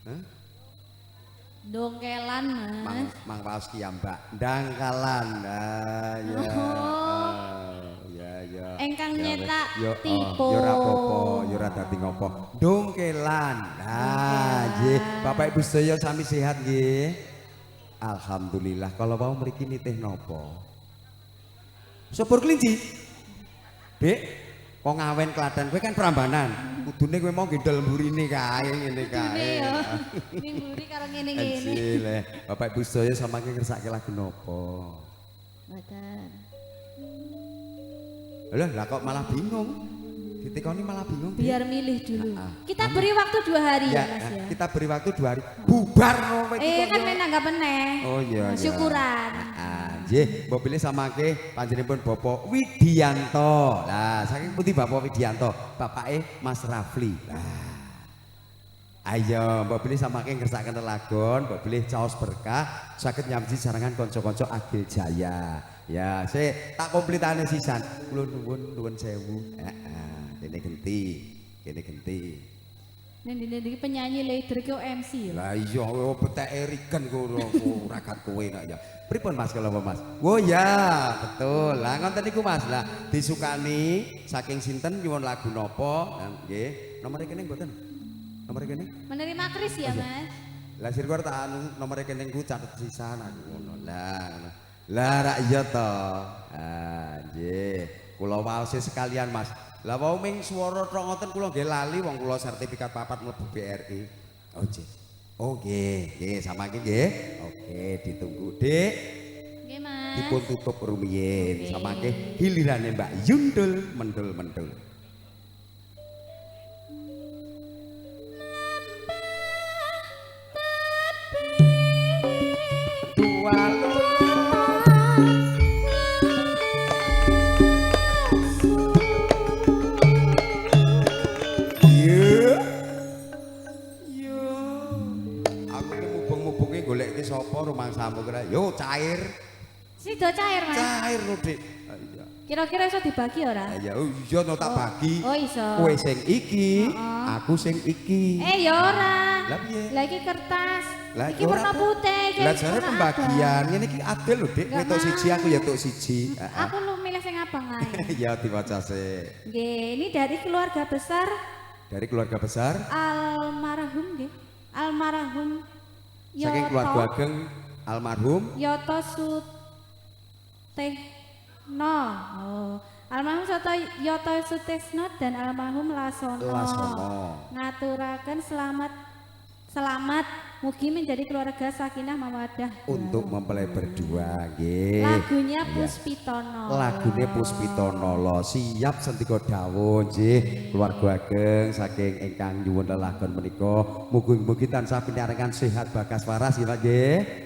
Hah? Dongkelan, Mas. Mang Paus ki ya Mbak. Dangkalan. Ah ya. Ya ya. Engkang Ya, nyetak yo, tipe. yo ora apa-apa, yo ora dadi ngopo. Dongkelan. Nah, nggih. Bapak Ibu sedaya sami sehat nggih. Alhamdulillah. Kalau mau mriki nitih napa? Sopor kelinci. Dek, kok Ngawen Klaten kowe kan Prambanan. Kudune kowe mau gendel mburine kae ngene kae. Yo. Ning mburi karo ngene-ngene. Anjile, Bapak Ibu sedaya samangke ngersake lagu napa? Mboten. Lah kok malah bingung? Ditekoni malah bingung. Biar milih dulu. Ah, Kita beri waktu 2 hari ya, Ya, Mas ya. kita beri waktu 2 hari. Bubar no, Kan main nanggap meneh. Oh iya. Syukuran. Nggih, mbok pilih samangke panjenenganipun Bapak Widianto. Lah, saking pundi Bapak Widianto? Bapake Mas Rafli. Lah. Ayo, mbok pilih samangke ngersakaken lelagon, mbok pilih caos berkah, saged nyamji sarangan kanca-kanca Agil Jaya. Ya, tak komplitane sisan. Kula nuwun sewu. Kene genti. Nendi penyanyi leader ki MC ya. Lah iya petek Eriken ora kan kowe nak ya. Pripun Mas kalau Mas? Oh ya, betul. Lah ngoten niku Mas. Lah disukani saking sinten nyuwun lagu napa? Nggih. Nomor kene mboten? Nomor kene? Menerima Kris ya, Mas. Lah sirkuar tak anu nomor kene ku catet sisan aku ngono. Lah. Lah ra iya to. Nggih. Kula waos sekalian Mas. Lah wau ming swara tok ngoten kula nggih lali wong kula sertifikat papat mlebu BRI. Oh nggih. Oh nggih, samangke nggih. Oke, ditunggu Dik. Nggih, Mas. Dipun tutup rumiyin. Samangke gilirane Mbak Yundul mendul-mendul. Sapa rumangsamu kira? Yo cair. Sido cair, Mas. Cair lho, Dik. Iya. Kira-kira iso dibagi ora? Ya iya no tak bagi. Oh iso. Kowe sing iki, aku sing iki. Ya ora. Lah piye? Lah iki kertas. Lah Iki warna putih. iki Lah jare warna pembagian ngene iki adil lho, Dik. Kowe tok siji aku ya tok siji. abang. Aku lu milih sing abang ae. Ya diwaca sik. Nggih, ini dari keluarga besar Dari keluarga besar almarhum nggih. Almarhum saking keluarga ageng almarhum Yoto Sutehno. Oh. Almarhum Yoto Sutesno dan almarhum Lasono. Ngaturaken selamat mugi menjadi keluarga sakinah mawaddah untuk mempelai berdua nggih. Lagunya Puspitono. Lagune Puspitono lo siap sentika dawuh nggih keluarga ageng saking ingkang nyuwun lelagon menika mugi-mugi tansah pinaringan sehat bagas waras ya nggih.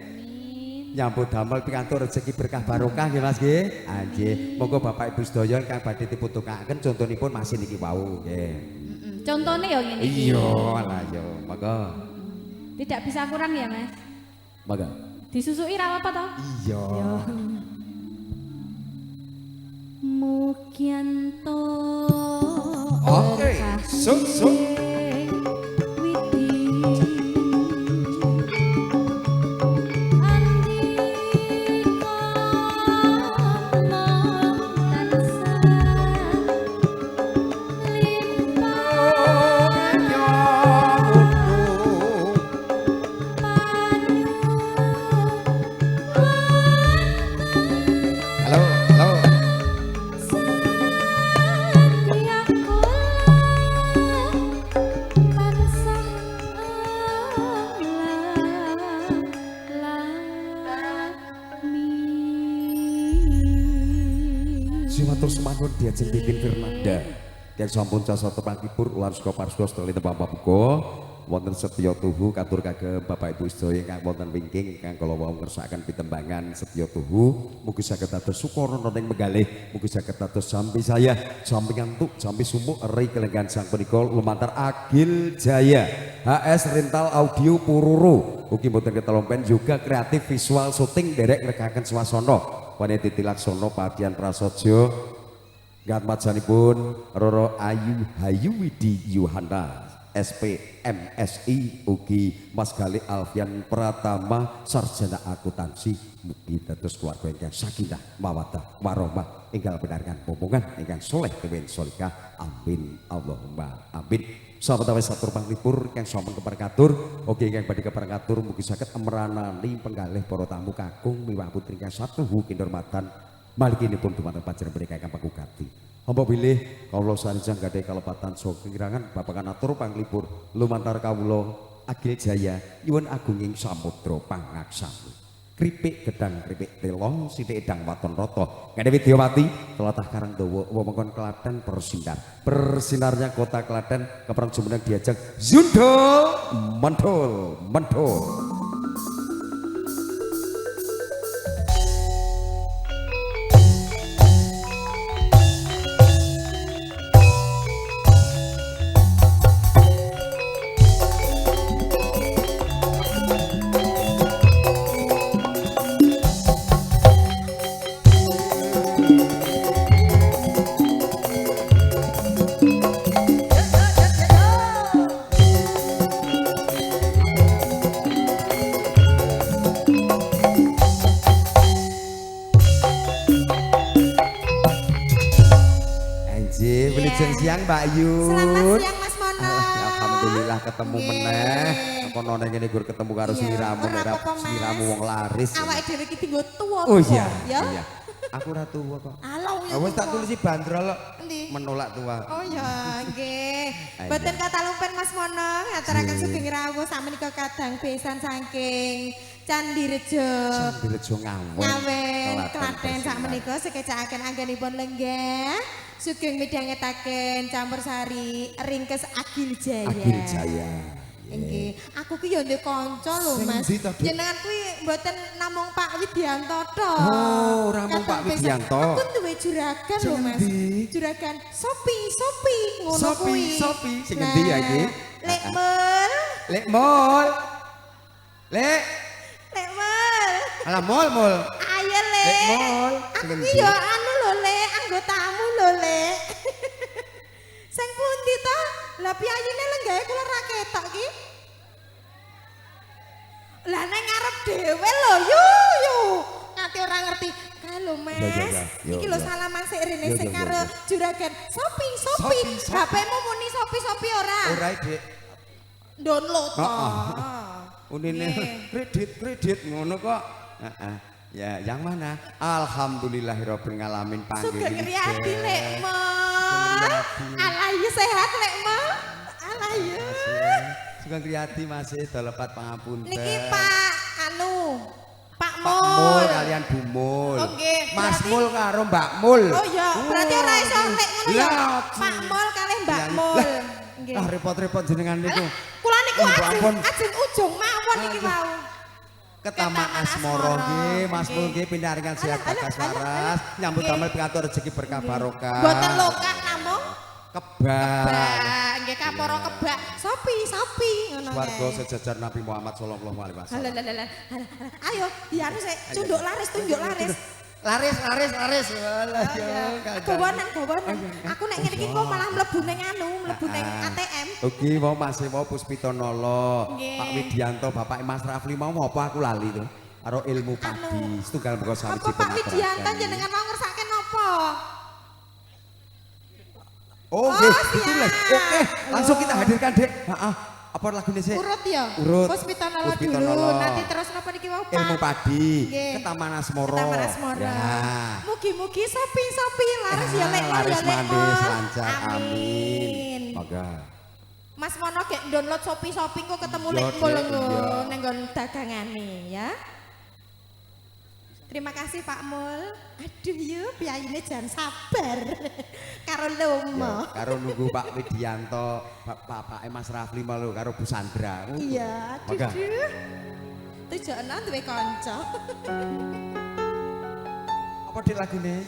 Nyambut damel pikantuk rezeki berkah barokah nggih Mas nggih. Nggih, monggo Bapak Ibu sedaya ingkang badhe diputukaken contonipun masih niki wau nggih. Contone ya ngene iki. Iya, lah yo, monggo. Tidak bisa kurang ya, Mas. Monggo. Disusui ra apa toh? Iya. Mugianto. Oke, suk. Semangun diajeng Pipin Firnanda yang sampun jasa tepangipur ular saka parsa sedaya tembang pabuka wonten setya tuhu katur kagem Bapak Ibu sedaya ingkang wonten wingking ingkang kala wau ngersakaken pitembangan setya tuhu mugi saged dados sukarana ing menggalih mugi saged dados sampi saya sampi ngantuk sampi sumuk eri kelenggan sang punika lumantar Agil Jaya HS Rental Audio Pururu ugi mboten ketelompen juga kreatif visual syuting derek rekaken swasana Wane Titilaksono Padian Prasojo ngatmatsanipun Roro Ayu Hayuwidi Yuhana SP MSI ugi Mas Gali Alfian Pratama Sarjana Akuntansi mugi dados keluarga ingkang sakinah mawaddah warahmah ingkang pinaringan momongan ingkang soleh kewen solihah amin Allahumma amin. Sahabat awes satur panglipur yang sombong keperkatur oke yang badhe keperkatur mugi saged emranani penggalih para tamu kakung miwah putri kang satuhu kinurmatan malikinipun dumateng panjenengan mereka ingkang pangugati. Hamba bilih kawula sanjang gadhah kalepatan saha kirangan babagan atur panglipur lumantar kawula Agil Jaya nyuwun agunging samudra pangaksami. Kripik gedang kripik telo sithik edang waton rata ngene Widyawati tlatah Karangdawa wewengkon Klaten bersinarnya kota Klaten keperang jumeneng diajak Zundul Mentul siang Mbak Yun. Selamat siang Mas Mono. Alhamdulillah ketemu meneh. Apa none ngene gur ketemu karo sliramu nek sliramu wong laris. Awake dhewe iki dienggo tuwa. Oh iya. Ya. Iya. Aku ora tuwa kok. Halo. Wis tak tulisi bandrol kok. Endi? Menolak tua. Oh ya, nggih. Mboten kata lumpen Mas Mono, ngaturaken sugeng rawuh sakmenika kadang besan saking Candirejo. Candirejo Ngawen. Ngawen Klaten sakmenika sekecakaken anggenipun lenggah. Sugeng midhangetaken campur sari ringkes Agil Jaya. Agil Jaya. Nggih, aku ki yo ndek kanca lho Mas. Jenengan kuwi mboten namung Pak Widianto tok. Oh, ora mung Pak Widianto. Aku duwe juragan lho Mas. Juragan Sopi ngono kuwi. Sopi sing endi ya iki? Lek Mul. Lek Mul. Lek Alah mul. Ayo Lek. Lek Mul. Aku ki yo anu lho Lek, anggotamu lho Lek. Sing pundi to? Lah piyayine lenggahe kula ra ketok ki. Lah nang ngarep dhewe lho yu. Nganti ora ngerti. Halo Mas. Iki lho salaman sik rene sing karo juragan Sopi. HP-mu muni Sopi ora? Ora, Dik. Download to. Unine kredit ngono kok. Heeh. Ya, yang mana? Alhamdulillahirabbil alamin panggih. Sugeng riyadi Lek Mol. Alayu sehat Lek Mol. Alayu. Sugeng riyadi masih dalepat pangapunten. Niki Pak Pak Mul. Pak Mul kalian Bu Mul. Oh nggih. Mas Mul karo Mbak Mul. Oh iya, berarti ora iso lek ngono ya. Pak Mul kalih Mbak Mul. Nggih. Ah repot-repot jenengan niku. Kula niku ajeng ujung mawon iki wau. Ketama Asmoro nggih, Mas Mul nggih pinaringan sehat bagas waras, nyambut damel pikantuk rezeki berkah barokah. Mboten lokak namung kebak. Nggih kaporo kebak. Sopi ngono. Swarga sejajar Nabi Muhammad sallallahu alaihi wasallam. Ayo, dianu sik tunjuk laris. Laris. Gawanan. Aku nek ngene iki kok malah mlebu ning ATM. Oke, mau masih mau Puspito Nolo, Pak Widianto, Bapak Mas Rafli mau apa aku lali tuh. Karo ilmu padi, setunggal mergo sawiji Apa Pak Widianto jenengan mau ngersake napa? Oh, nggih, itu lah. Oke, langsung kita hadirkan, Dek. Heeh. Apa lagune sih? Urut ya? Urut. Puspito Nolo dulu. Nanti terus napa niki wau, Pak? Ilmu padi Nggih. ke Taman Asmoro. Taman Asmoro. Ya. Mugi-mugi Sopi laris ya Lek. Laris mandis lancar. Amin. Amin. Moga. Mas Mono gek download Sopi kok ketemu Iya, Lek Dek, Mul iya. ning nggon dagangane ya. Terima kasih Pak Mul. Aduh yuk, piyayine jan sabar. Karo lomo. Ya, karo nunggu Pak Widianto, Bapak Mas Rafli malu karo Bu Sandra. Iya, Moga. duduh. Tujuan duwe kanca. Apa dik lagune?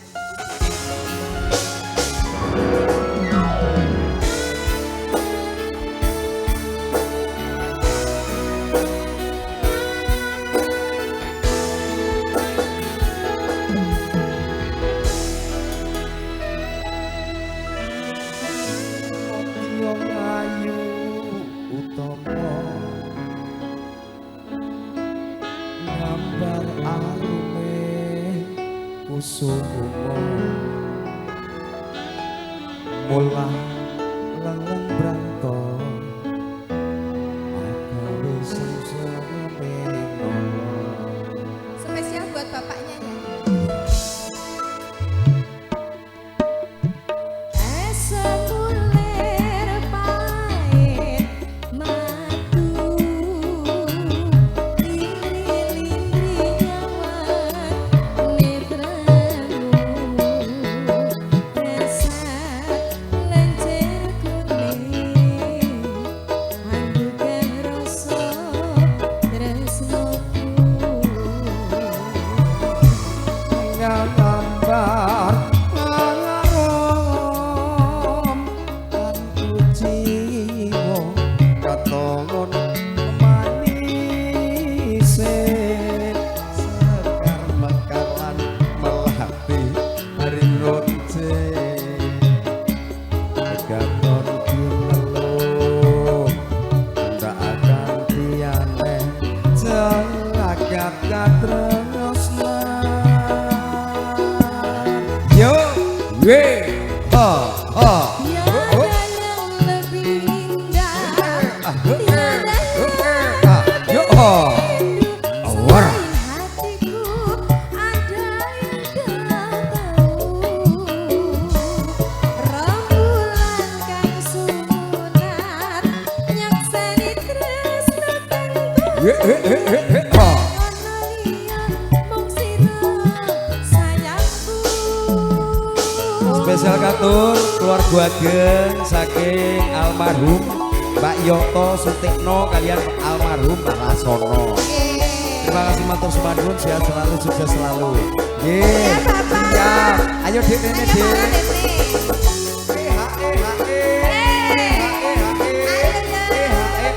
sumo mula langang branto agawe sesame Spesial buat bapaknya ya. gambar ngarom kanthi jiwa katongon manise sekar mekalan melati rinonce gaton dinelo ndak akan diane jalagat katresna yo we ha ha Tiada yang lebih indah, tiada yo yang awar hatiku ada yang tahu. Rembulan kang sumunar nyaksani tresna tentu. ha Ana liyan mung sira sayangku. spesial katur keluarga ageng saking almarhum Mbak Yoto Sutikno kalian almarhum Mbak Lasono. Terima kasih matur sumadun, sehat selalu, sukses selalu. Nggih. Siap. Ayo Dik rene Dik.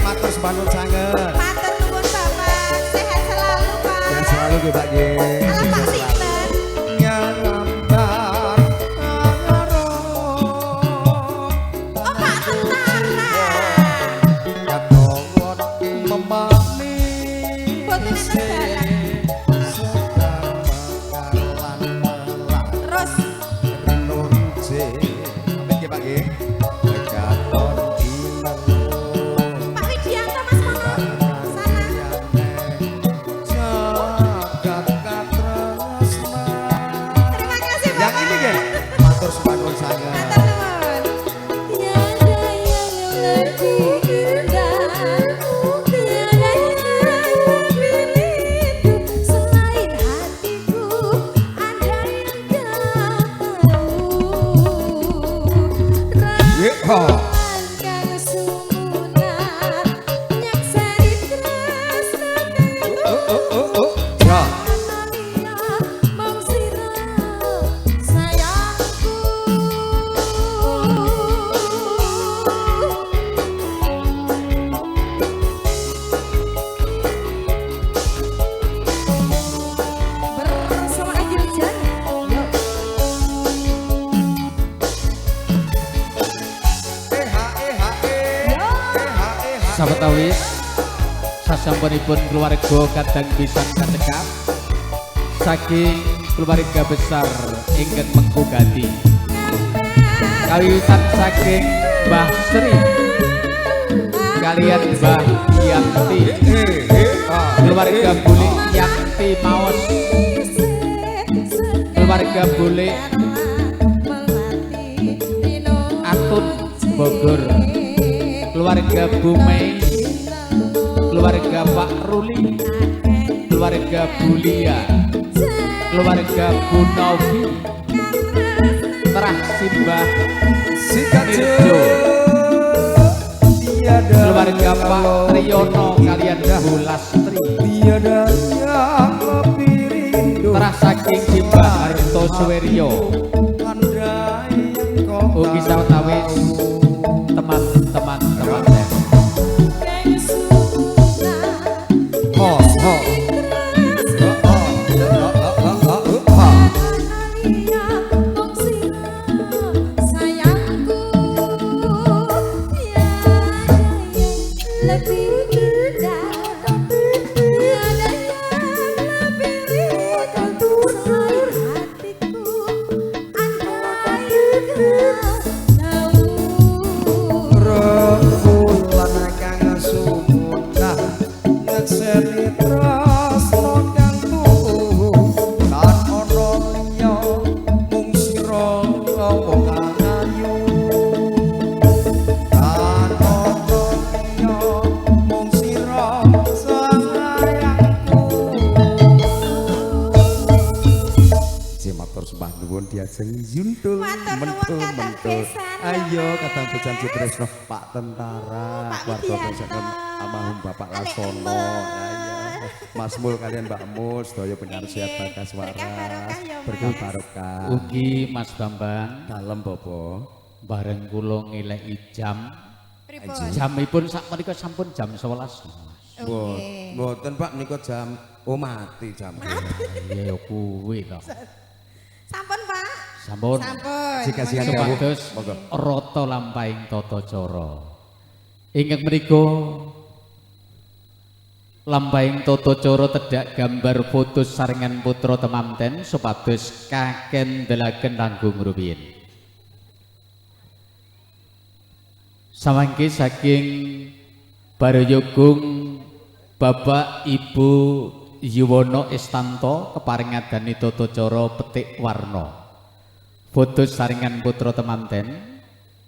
Matur sumadun sanget. Matur nuwun Bapak, sehat selalu Pak. Sehat selalu nggih Pak nggih. Alah Pak Sinten. Ngambar ngarom. Oh Pak Tentara. Katongon memani Boten enten dalan. sedang makalan melar Terus renunce amin nggih Pak nggih katon ilmu Pak Widianto Mas Mono sana. jagat katresna Terima kasih yang Bapak. ini nggih matur suwun sanget. Matur nuwun. Tiada yang lebih indah, tiada yang lebih rindu selain hatiku ada yang tahu. Rembulan kang sumunar nyaksani tresna tentu. Ja. Analia mung sira sayangku. Bersama Agil Jan. Yuk. Sahabat Awis, sasampunipun keluarga kadang pisan kacekap saking keluarga besar ingkang Mengku Gati. Kawiwitan saking Mbah Sri kalian Mbah Yanti, keluarga Buli Yanti Maos, keluarga Buli Atun Bogor, keluarga Bu Mei, keluarga Pak Ruli, keluarga Bulia, keluarga Bu Novi, Terah Simbah Nirjo, keluarga Pak Triyono kalian Bu Lastri, Tiada yang lebih rindu Terah saking Simbah Harto Suweryo, andai engkau ugi sahabat Awis, teman-teman ho ho Lebih indah, tiada yang lebih rindu selain hatiku sing yuntul Matur nuwun mentul kadang mentul. besan, Ayo Mas. kadang besan Sutresno Pak Tentara, Pak keluarga Widianto. besan almarhum Bapak Anek Lasono. Ayo Mas Mul kalian Mbak Mul, sedaya pengaruh sehat Inggih. bakas waras. Berkah barokah ya, Berkah Mas. barokah. Ugi Mas Bambang Dalem Bobo. bareng kula ngileki jam. Pripun? Jamipun sakmenika sampun jam 11. Oke. Mboten Pak menika jam mati jam. Ya ya kuwi to. Sampun, Pak. Sampun. Sampun. Jika siang dawuh. Supados Monggo. rata lampahing tata cara. Ingkang menika lampahing tata cara tedhak gambar foto sarengan putra temanten supados kakendelaken langkung rumiyin. Samangke saking Barayogung Bapak Ibu Yuwono Istanto keparingadani tata cara petik warna. Foto saringan putra temanten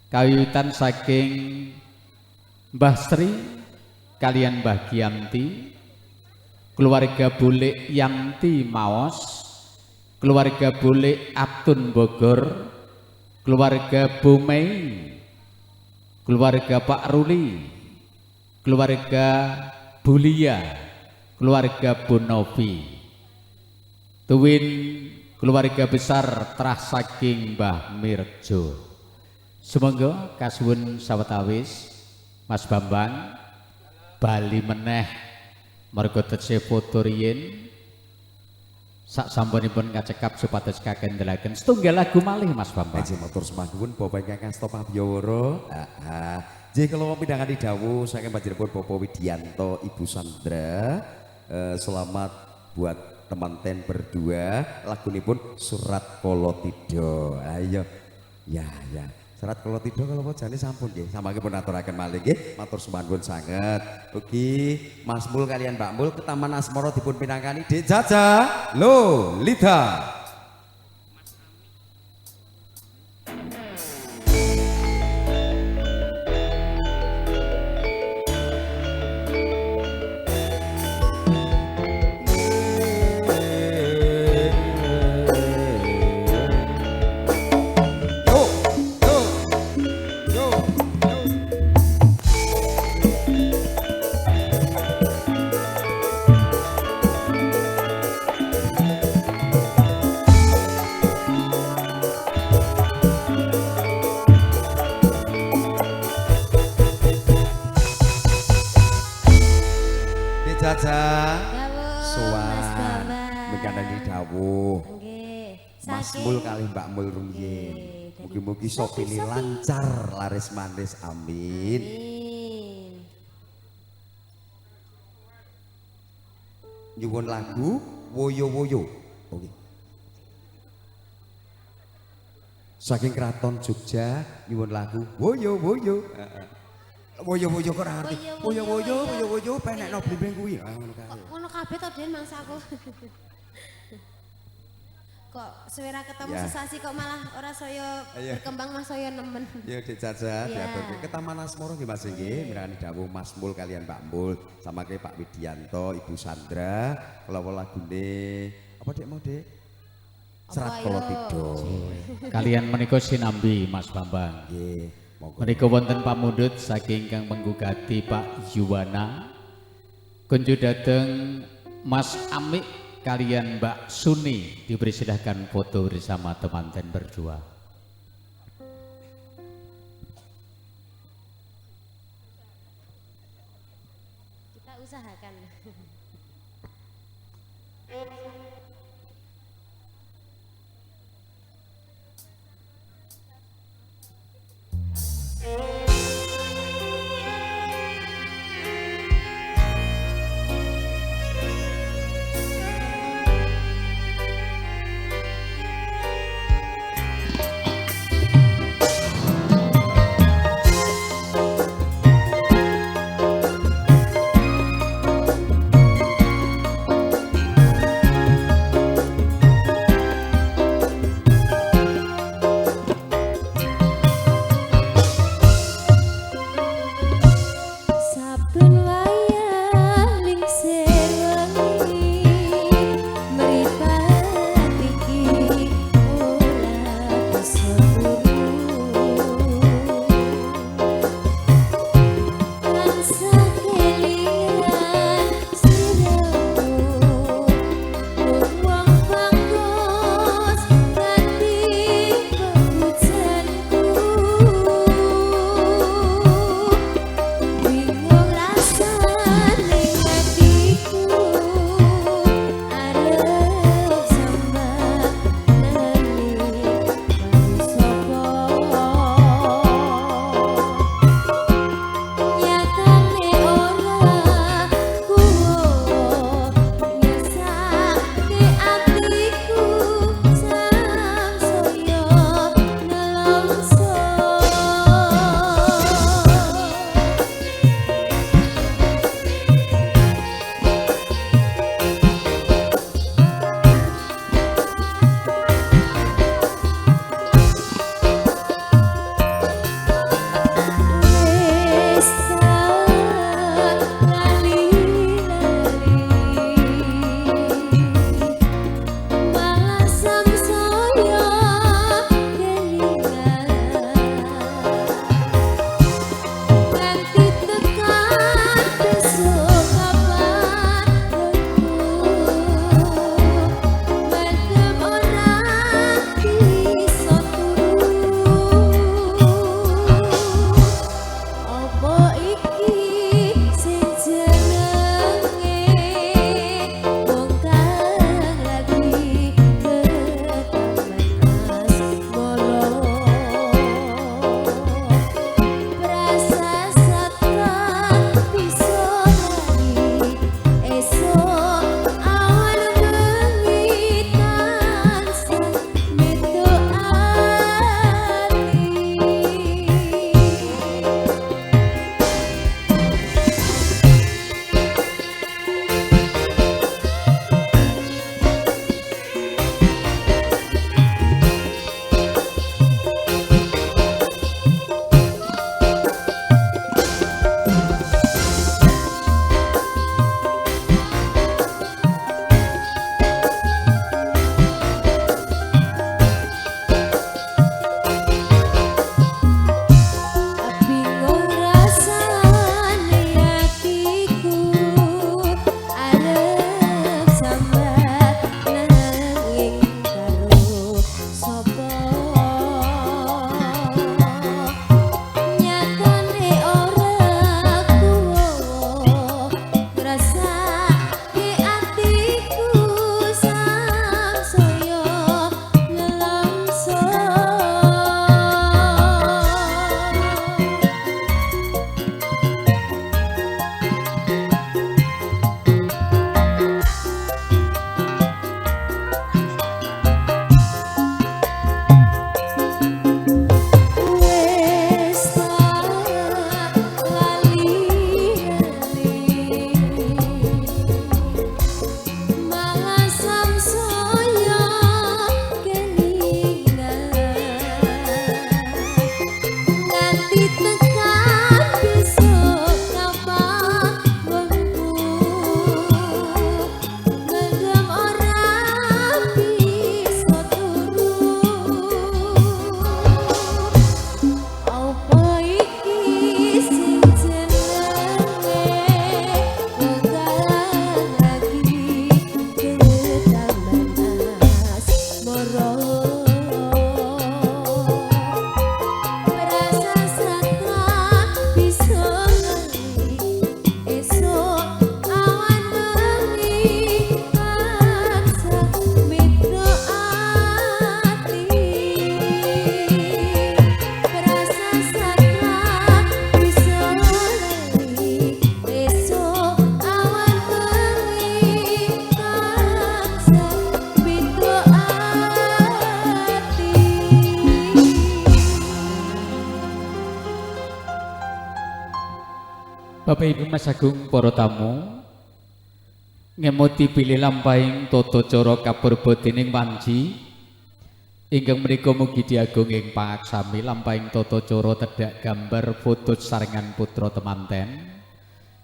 kawiwitan saking Mbah Sri kalian Mbah Giyanti, keluarga Bulik Yanti Maos, keluarga Bulik Abtun Bogor, keluarga Bumei, keluarga Pak Ruli, keluarga Bulia, keluarga Bu Novi, tuwin keluarga besar trah saking Mbah Mirjo. Semoga kasuwun sawetawis Mas Bambang bali meneh merga tesih foto riyin sak sampunipun kacekap supados kakendelaken setunggal lagu malih Mas Bambang. Aji motor semagun Bapak ingkang kasta Pabyawara. Nggih kula midhangani dawuh saking panjenenganipun Bapak Widianto, Ibu Sandra. Selamat buat temanten berdua. Lagunipun Surat Kolotida. Ayo. Ya. Surat Kolotida kalau apa jane sampun nggih. Samangke pun aturaken malih nggih. Matur sembahun sanget. Ugi Mas Mul kalian Mbak Mul ke Taman Asmara dipun pinangkani Dek Jaja Lolita. Jaja sowan mikandani dawuh Mas Mul kali Mbak Mul rumiyin. Mugi-mugi sopine lancar laris manis amin. Nyuwun lagu Woyo-woyo. Oke. Saking Kraton Jogja nyuwun lagu Woyo-woyo. Woyo-woyo kok ora ngerti. Woyo-woyo penekno blimbing kuwi. Ngono kae. Ngono kabeh to Den mangsaku. Kok suwera ketemu Ya. sesasi kok malah ora saya Ayo. berkembang mas saya nemen. Ya Dek Jaja Ya. diaturke ke Taman Asmara nggih Mas nggih. Mirani dawuh Mas Mul kalian Mbak Mul samake Pak Widianto, Ibu Sandra, kula lagune apa Dek mau Dek? Serat Apa, Kolotida. Kalian menika sinambi Mas Bambang. Nggih, monggo. Menika wonten pamundhut saking kang menggugati Pak Yuwana. Kunju dateng Mas Amik kalian Mbak Suni diberi silahkan foto bersama temanten berdua. Kita usahakan. Bapak Ibu Mas Agung para tamu ngemoti pilih lampahing tata cara kapurba dening wanci ingkang menika mugi diagung ing pangaksami lampahing tata cara tedhak gambar foto sarengan putra temanten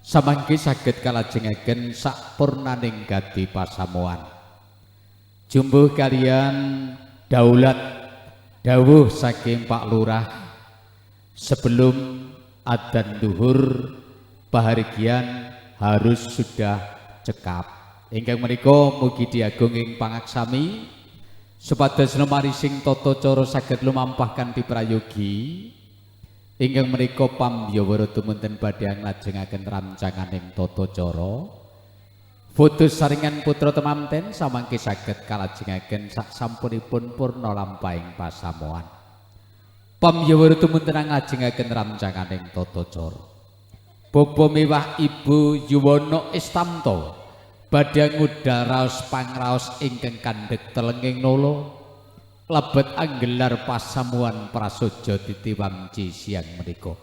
samangke saged kalajengaken sakpurnaning gati pasamuan jumbuh kalian daulat dawuh saking Pak Lurah sebelum adzan duhur bahagian harus sudah cekap ingkang menika mugi diagung ing pangaksami supados lemari sing tata cara saged lumampah kanthi prayogi ingkang menika pambyawara tumunten badhe nglajengaken rancanganing tata cara foto saringan putra temanten samangke saged kalajengaken sak sampunipun purna lampahing pasamuan pambyawara tumunten nglajengaken rancanganing tata cara. Bobo mewah Ibu Yuwono Istamto badhe ngudal raos pangraos ingkang kandhek telenging nolo lebet anggelar pasamuan prasaja titiwanci siang menika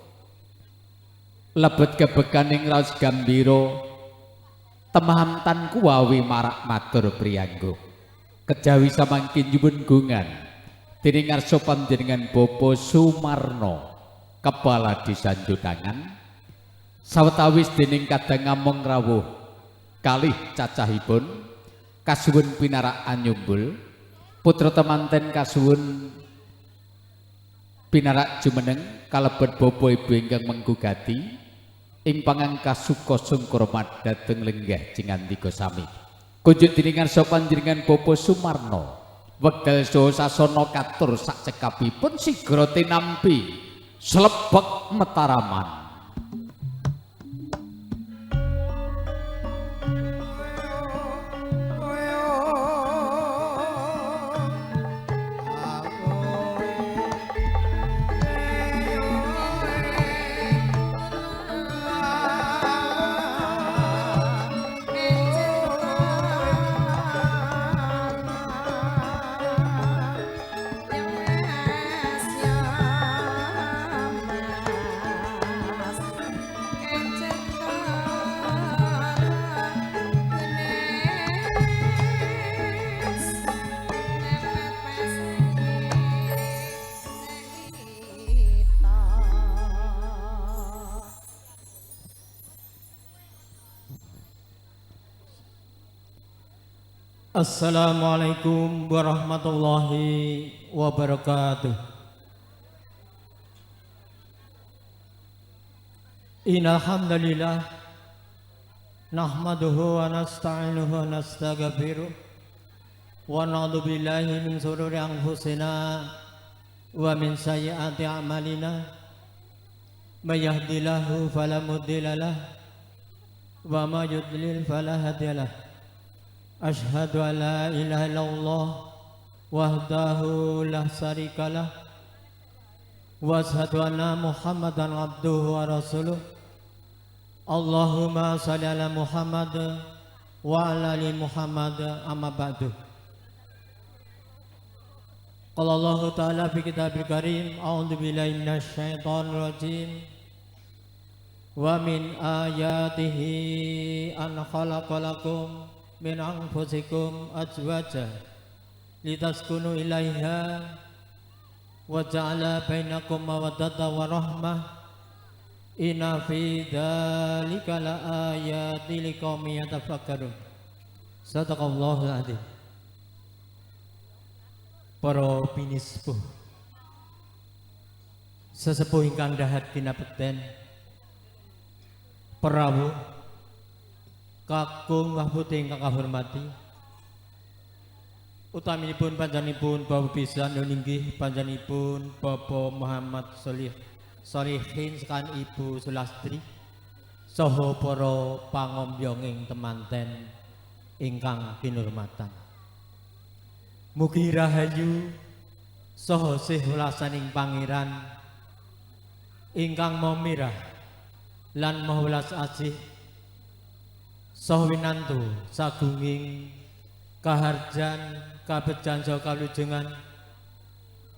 lebet kebekaning raos gambira temahan kuwawi marak matur priyangga kejawi samangkin nyuwun gungan dening ngarsa panjenengan Bapak Sumarno Kepala Desa Jodangan sawetawis dening kadang ngamong rawuh kalih cacahipun kasuwun pinarak anyumbul putra temanten kasuwun pinarak jumeneng kalebet Bapak Ibu ingkang menggugati ing pangangka suka sungkurmat dhateng lenggah jingantika sami kunjuk dening ngarsa panjenengan Bapak Sumarno wekdal saha sasana katur sak cekapipun sigra tinampi slebek metaraman. Assalamualaikum warahmatullahi wabarakatuh. Innal hamdalillah nahmaduhu wa nasta'inuhu wa nastaghfiruh wa na'udzu billahi min shururi anfusina wa min sayyiati a'malina may yahdihillahu fala mudilla lahu wa may yudlil fala hadiya lahu. Ashhadu an la ilaha illallah wahdahu la syarika lah wa ashhadu anna Muhammadan abduhu wa rasuluh. Allahumma shalli ala Muhammad wa ala ali Muhammad amma ba'du. Qala Allah ta'ala fi kitabil karim a'udzu billahi minasy syaithanir rajim wa min ayatihi an khalaqalakum min anfusikum azwaja litaskunu ilaiha wa ja'ala bainakum mawaddatan wa rahmah. Inna fi dzalika laayatin liqaumin yatafakkarun. Sadaqallahul adzim. Para pinispuh sesepuh ingkang dahat kinabekten, Prabu kakung putih ingkang kahormati, utaminipun panjenenganipun Bapak pisan inggih panjenenganipun Bapak Muhammad Sholihin sakan Ibu Sulastri saha para pangombyonging temanten ingkang kinurmatan. Mugi rahayu saha sihulasaning pangeran ingkang mamirah lan mahulas asih saha winantu sagunging kaharjan kabejan saha kalujengan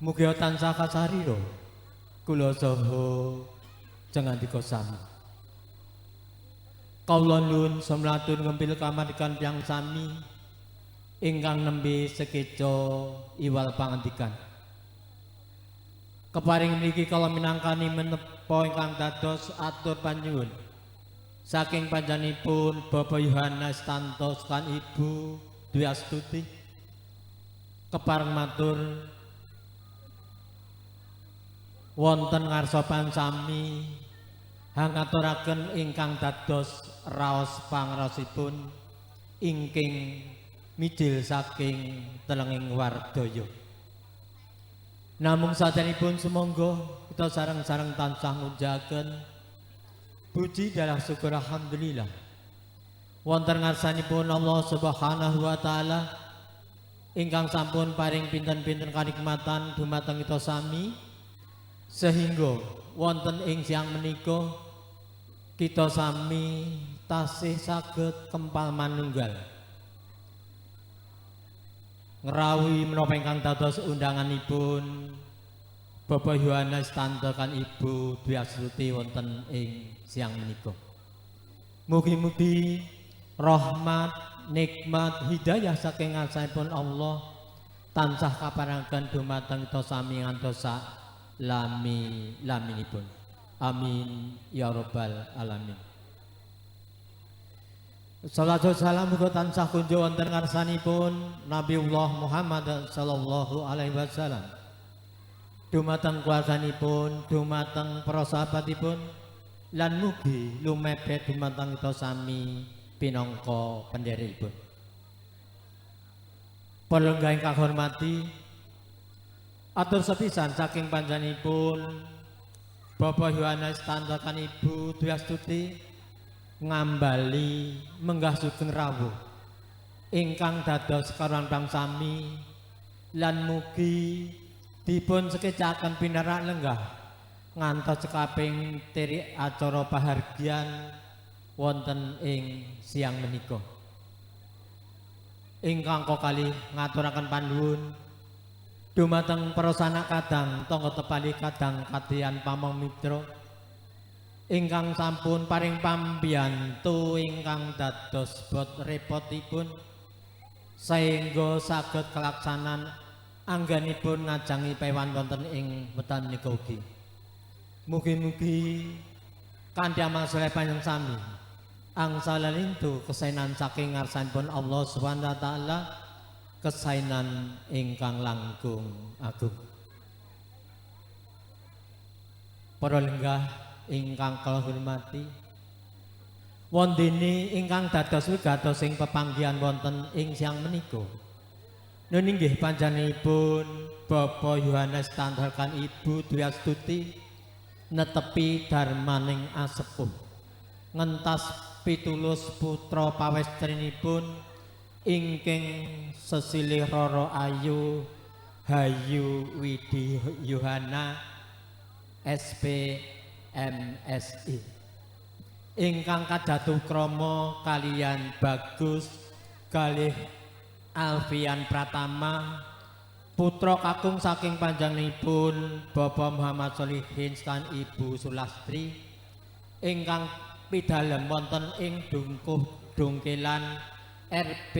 mugi tansah kasarira kula saha jengandika sami. Kawula nuwun samlatun ngempil kamardikan tiyang sami ingkang nembe sekeca iwal pangandikan. Keparing mriki kala minangkani menepa ingkang dados atur panyuwun saking panjenenganipun Bapak Yohanes Tantos kan Ibu Dwi Astuti kepareng matur wonten ngarsa pansami hangaturaken ingkang dados raos pangrosipun ingking mijil saking telenging wardaya. Namung sadanipun sumangga kita sareng-sareng tansah ngunjaken puji dalah syukur alhamdulillah wonten ngarsanipun Allah Subhanahu wa taala ingkang sampun paring pinten-pinten kanikmatan dumateng kita sami sehingga wonten ing siang menika kita sami tasih saged kempal manunggal ngerawi menapa ingkang dados undanganipun Bapak Yohanes Tanto kan Ibu Dwi Astuti wonten ing siang menika. Mugi-mugi rahmat, nikmat, hidayah saking ngarsanipun Allah tansah kaparengaken dumateng kita sami ngantos laminipun. Amin ya rabbal alamin. Salatu salam muga tansah kunjuk wonten ngarsanipun Nabiullah Muhammad sallallahu alaihi wasallam. Dumateng kuasanipun, dumateng para sahabatipun lan mugi lumebet dumateng kita sami pinangka pendherekipun. Para lenggah ingkang hormati, atur sepisan saking panjenenganipun Bapak Yohanes Tanto kan Ibu Dwi Astuti ngambali menggah sugeng rawuh ingkang dados karuan bangsami lan mugi dipun sekecaken pinarak lenggah ngantos sekaping tirik acara pahargyan wonten ing siang menika. Ingkang kalih ngaturaken panuwun dumateng para sanak kadang tangga tepali kadang kadian pamong mitra ingkang sampun paring pambiyantu ingkang dados bot repotipun saengga saged kelaksanan anggenipun ngajangi pewan wonten ing wetan menika ugi. Mugi-mugi kanthi amal saleh panjenengan sami angsal lintu kesainan saking ngarsanipun Allah Subhanahu wa taala kesainan ingkang langkung agung. Para lenggah ingkang kula hormati, wondene ingkang dados wigatos ing pepanggihan wonten ing siang menika. Nun inggih panjenenganipun Bapak Yohanes Tanto kan Ibu Dwi Astuti netepi darmaning asepuh ngentas pitulus putra pawestrinipun ingkang sesilih Roro Ayu Hayu Widi Yohana SP MSI ingkang kadatu krama kaliyan Bagus kalih Alfian Pratama putra kakung saking panjenenganipun Bapak Muhammad Sholihin kan Ibu Sulastri ingkang pidalem wonten ing Dungkelan RT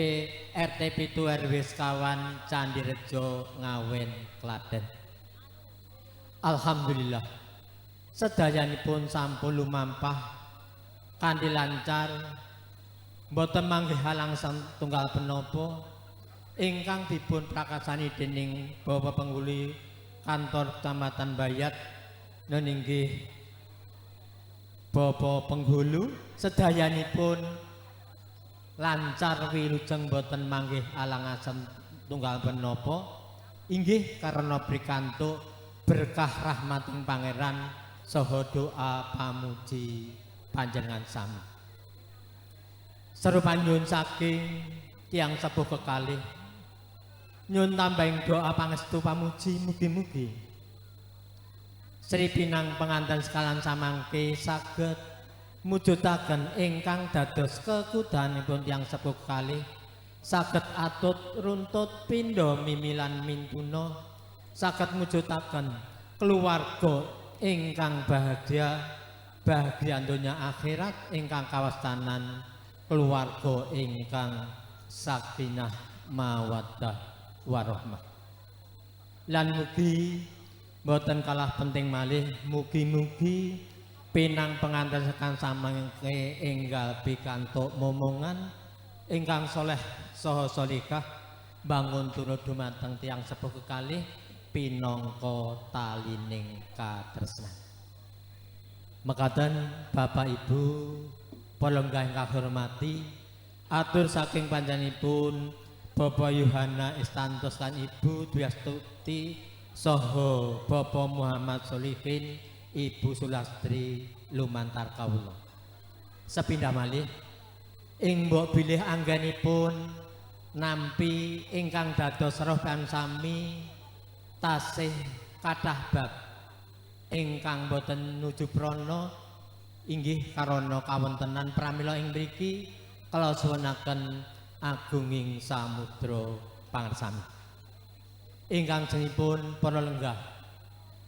7 RW sekawan Candirejo Ngawen Klaten. Alhamdulillah sedayanipun sampun lumampah kanthi lancar, boten manggih halang tunggal penapa ingkang dipun prakasani dening Bapak Penghulu Kantor Kecamatan Bayat nun inggih Bapak Penghulu sedayanipun lancar wilujeng boten manggih alangaken tunggal penapa inggih karena prikantuk berkah rahmating pangeran saha doa pamuji panjenengan sami. Serupan nyuwun saking tiyang sepuh kekalih nyuwun tambahing doa pangestu pamuji mugi-mugi Sri Pinang penganten sekalan samangke saged mujudaken ingkang dados kekudanipun tiyang sepuh kekalih saged atut runtut pindha mimilan mintuna saged mujudaken keluarga ingkang bahagia donya akhirat ingkang kawastanan keluarga ingkang sakinah mawaddah warahmah lan mugi boten kalah penting malih mugi-mugi pinang penganten sekan samangke enggal pikantuk momongan ingkang soleh saha solikah bangun turut dumateng tiyang sepuh kekalih pinangka talining katresnan. Mekaten Bapak Ibu para ingkang hormati atur saking panjenenganipun Bapak Yohana Istantos lan Ibu Dwi Astuti saha Bapak Muhammad Solihin Ibu Sulastri lumantar kawula. Sepindah malih ing mbok bilih anggenipun nampi ingkang dados roh lan sami tasih kathah bab ingkang boten nuju prana inggih karana kawontenan pramila ing mriki kala suwunaken agunging samudra pangersami ingkang jenipun para lenggah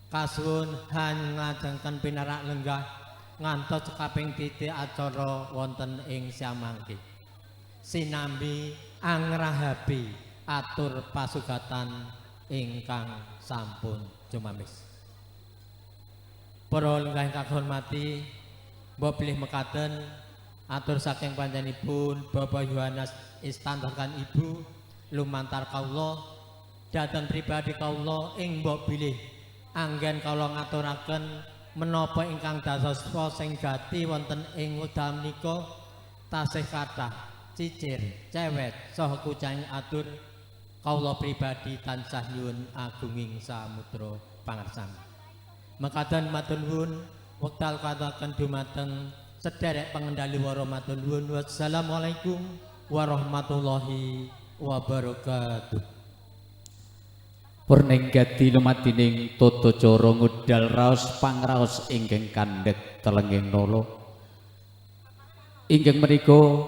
kasuwun han nglajengaken pinarak lenggah ngantos kaping titik acara wonten ing samangke sinambi angrahabi atur pasugatan ingkang sampun jumamis. Para lenggah ingkang hormati, mbok pilih mekaten atur saking panjenenganipun Bapak Yohanes Istantos kan Ibu lumantar kawula dhateng pribadi kawula ing mbok bilih anggen kawula ngaturaken menapa ingkang dados sing gati wonten ing wekdal menika tasih kathah cicir cewet saha kucing atur kawula pribadi tansah nyuwun agunging samudra pangersami. Mekaten matur nuwun wekdal kataken dumateng sederek pengendali wara matur nuwun. Wassalamualaikum warahmatullahi wabarakatuh. Purnenggati lumadining tata cara ngudal raos pangraos ingkang kandhek telenging nala inggih menika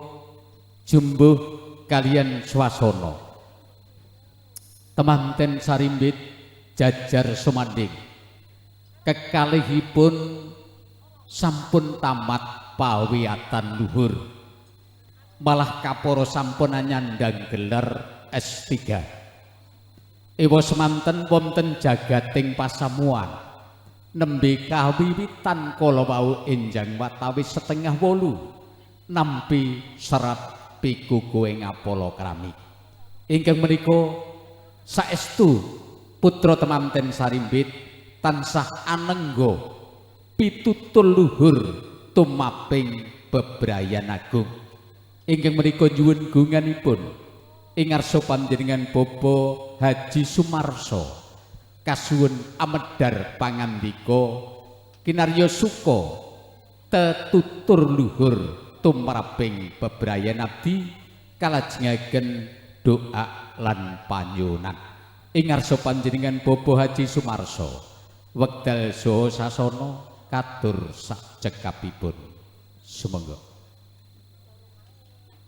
jumbuh kaliyan swasana temanten sarimbit jajar sumanding kekalihipun sampun tamat pawiyatan luhur malah kaporo sampun nyandang gelar S3 ewa semanten wonten jagating pasamuan nembe kawiwitan kala wau enjang watawis 7:30 nampi serat pikuku ing apala krami ingkang menika saestu putra temanten sarimbit tansah anengga pitutul luhur tumaping bebrayan agung ingkang menika nyuwun gunganipun ing ngarsa panjenengan Bapak Haji Sumarso kasuwun amedhar pangandika kinarya suka tetutur luhur tumraping bebrayan abdi kalajengaken doa lan panyuwunan ing ngarsa panjenengan Bapak Haji Sumarso wekdal saha sasana katur sak cekapipun sumangga.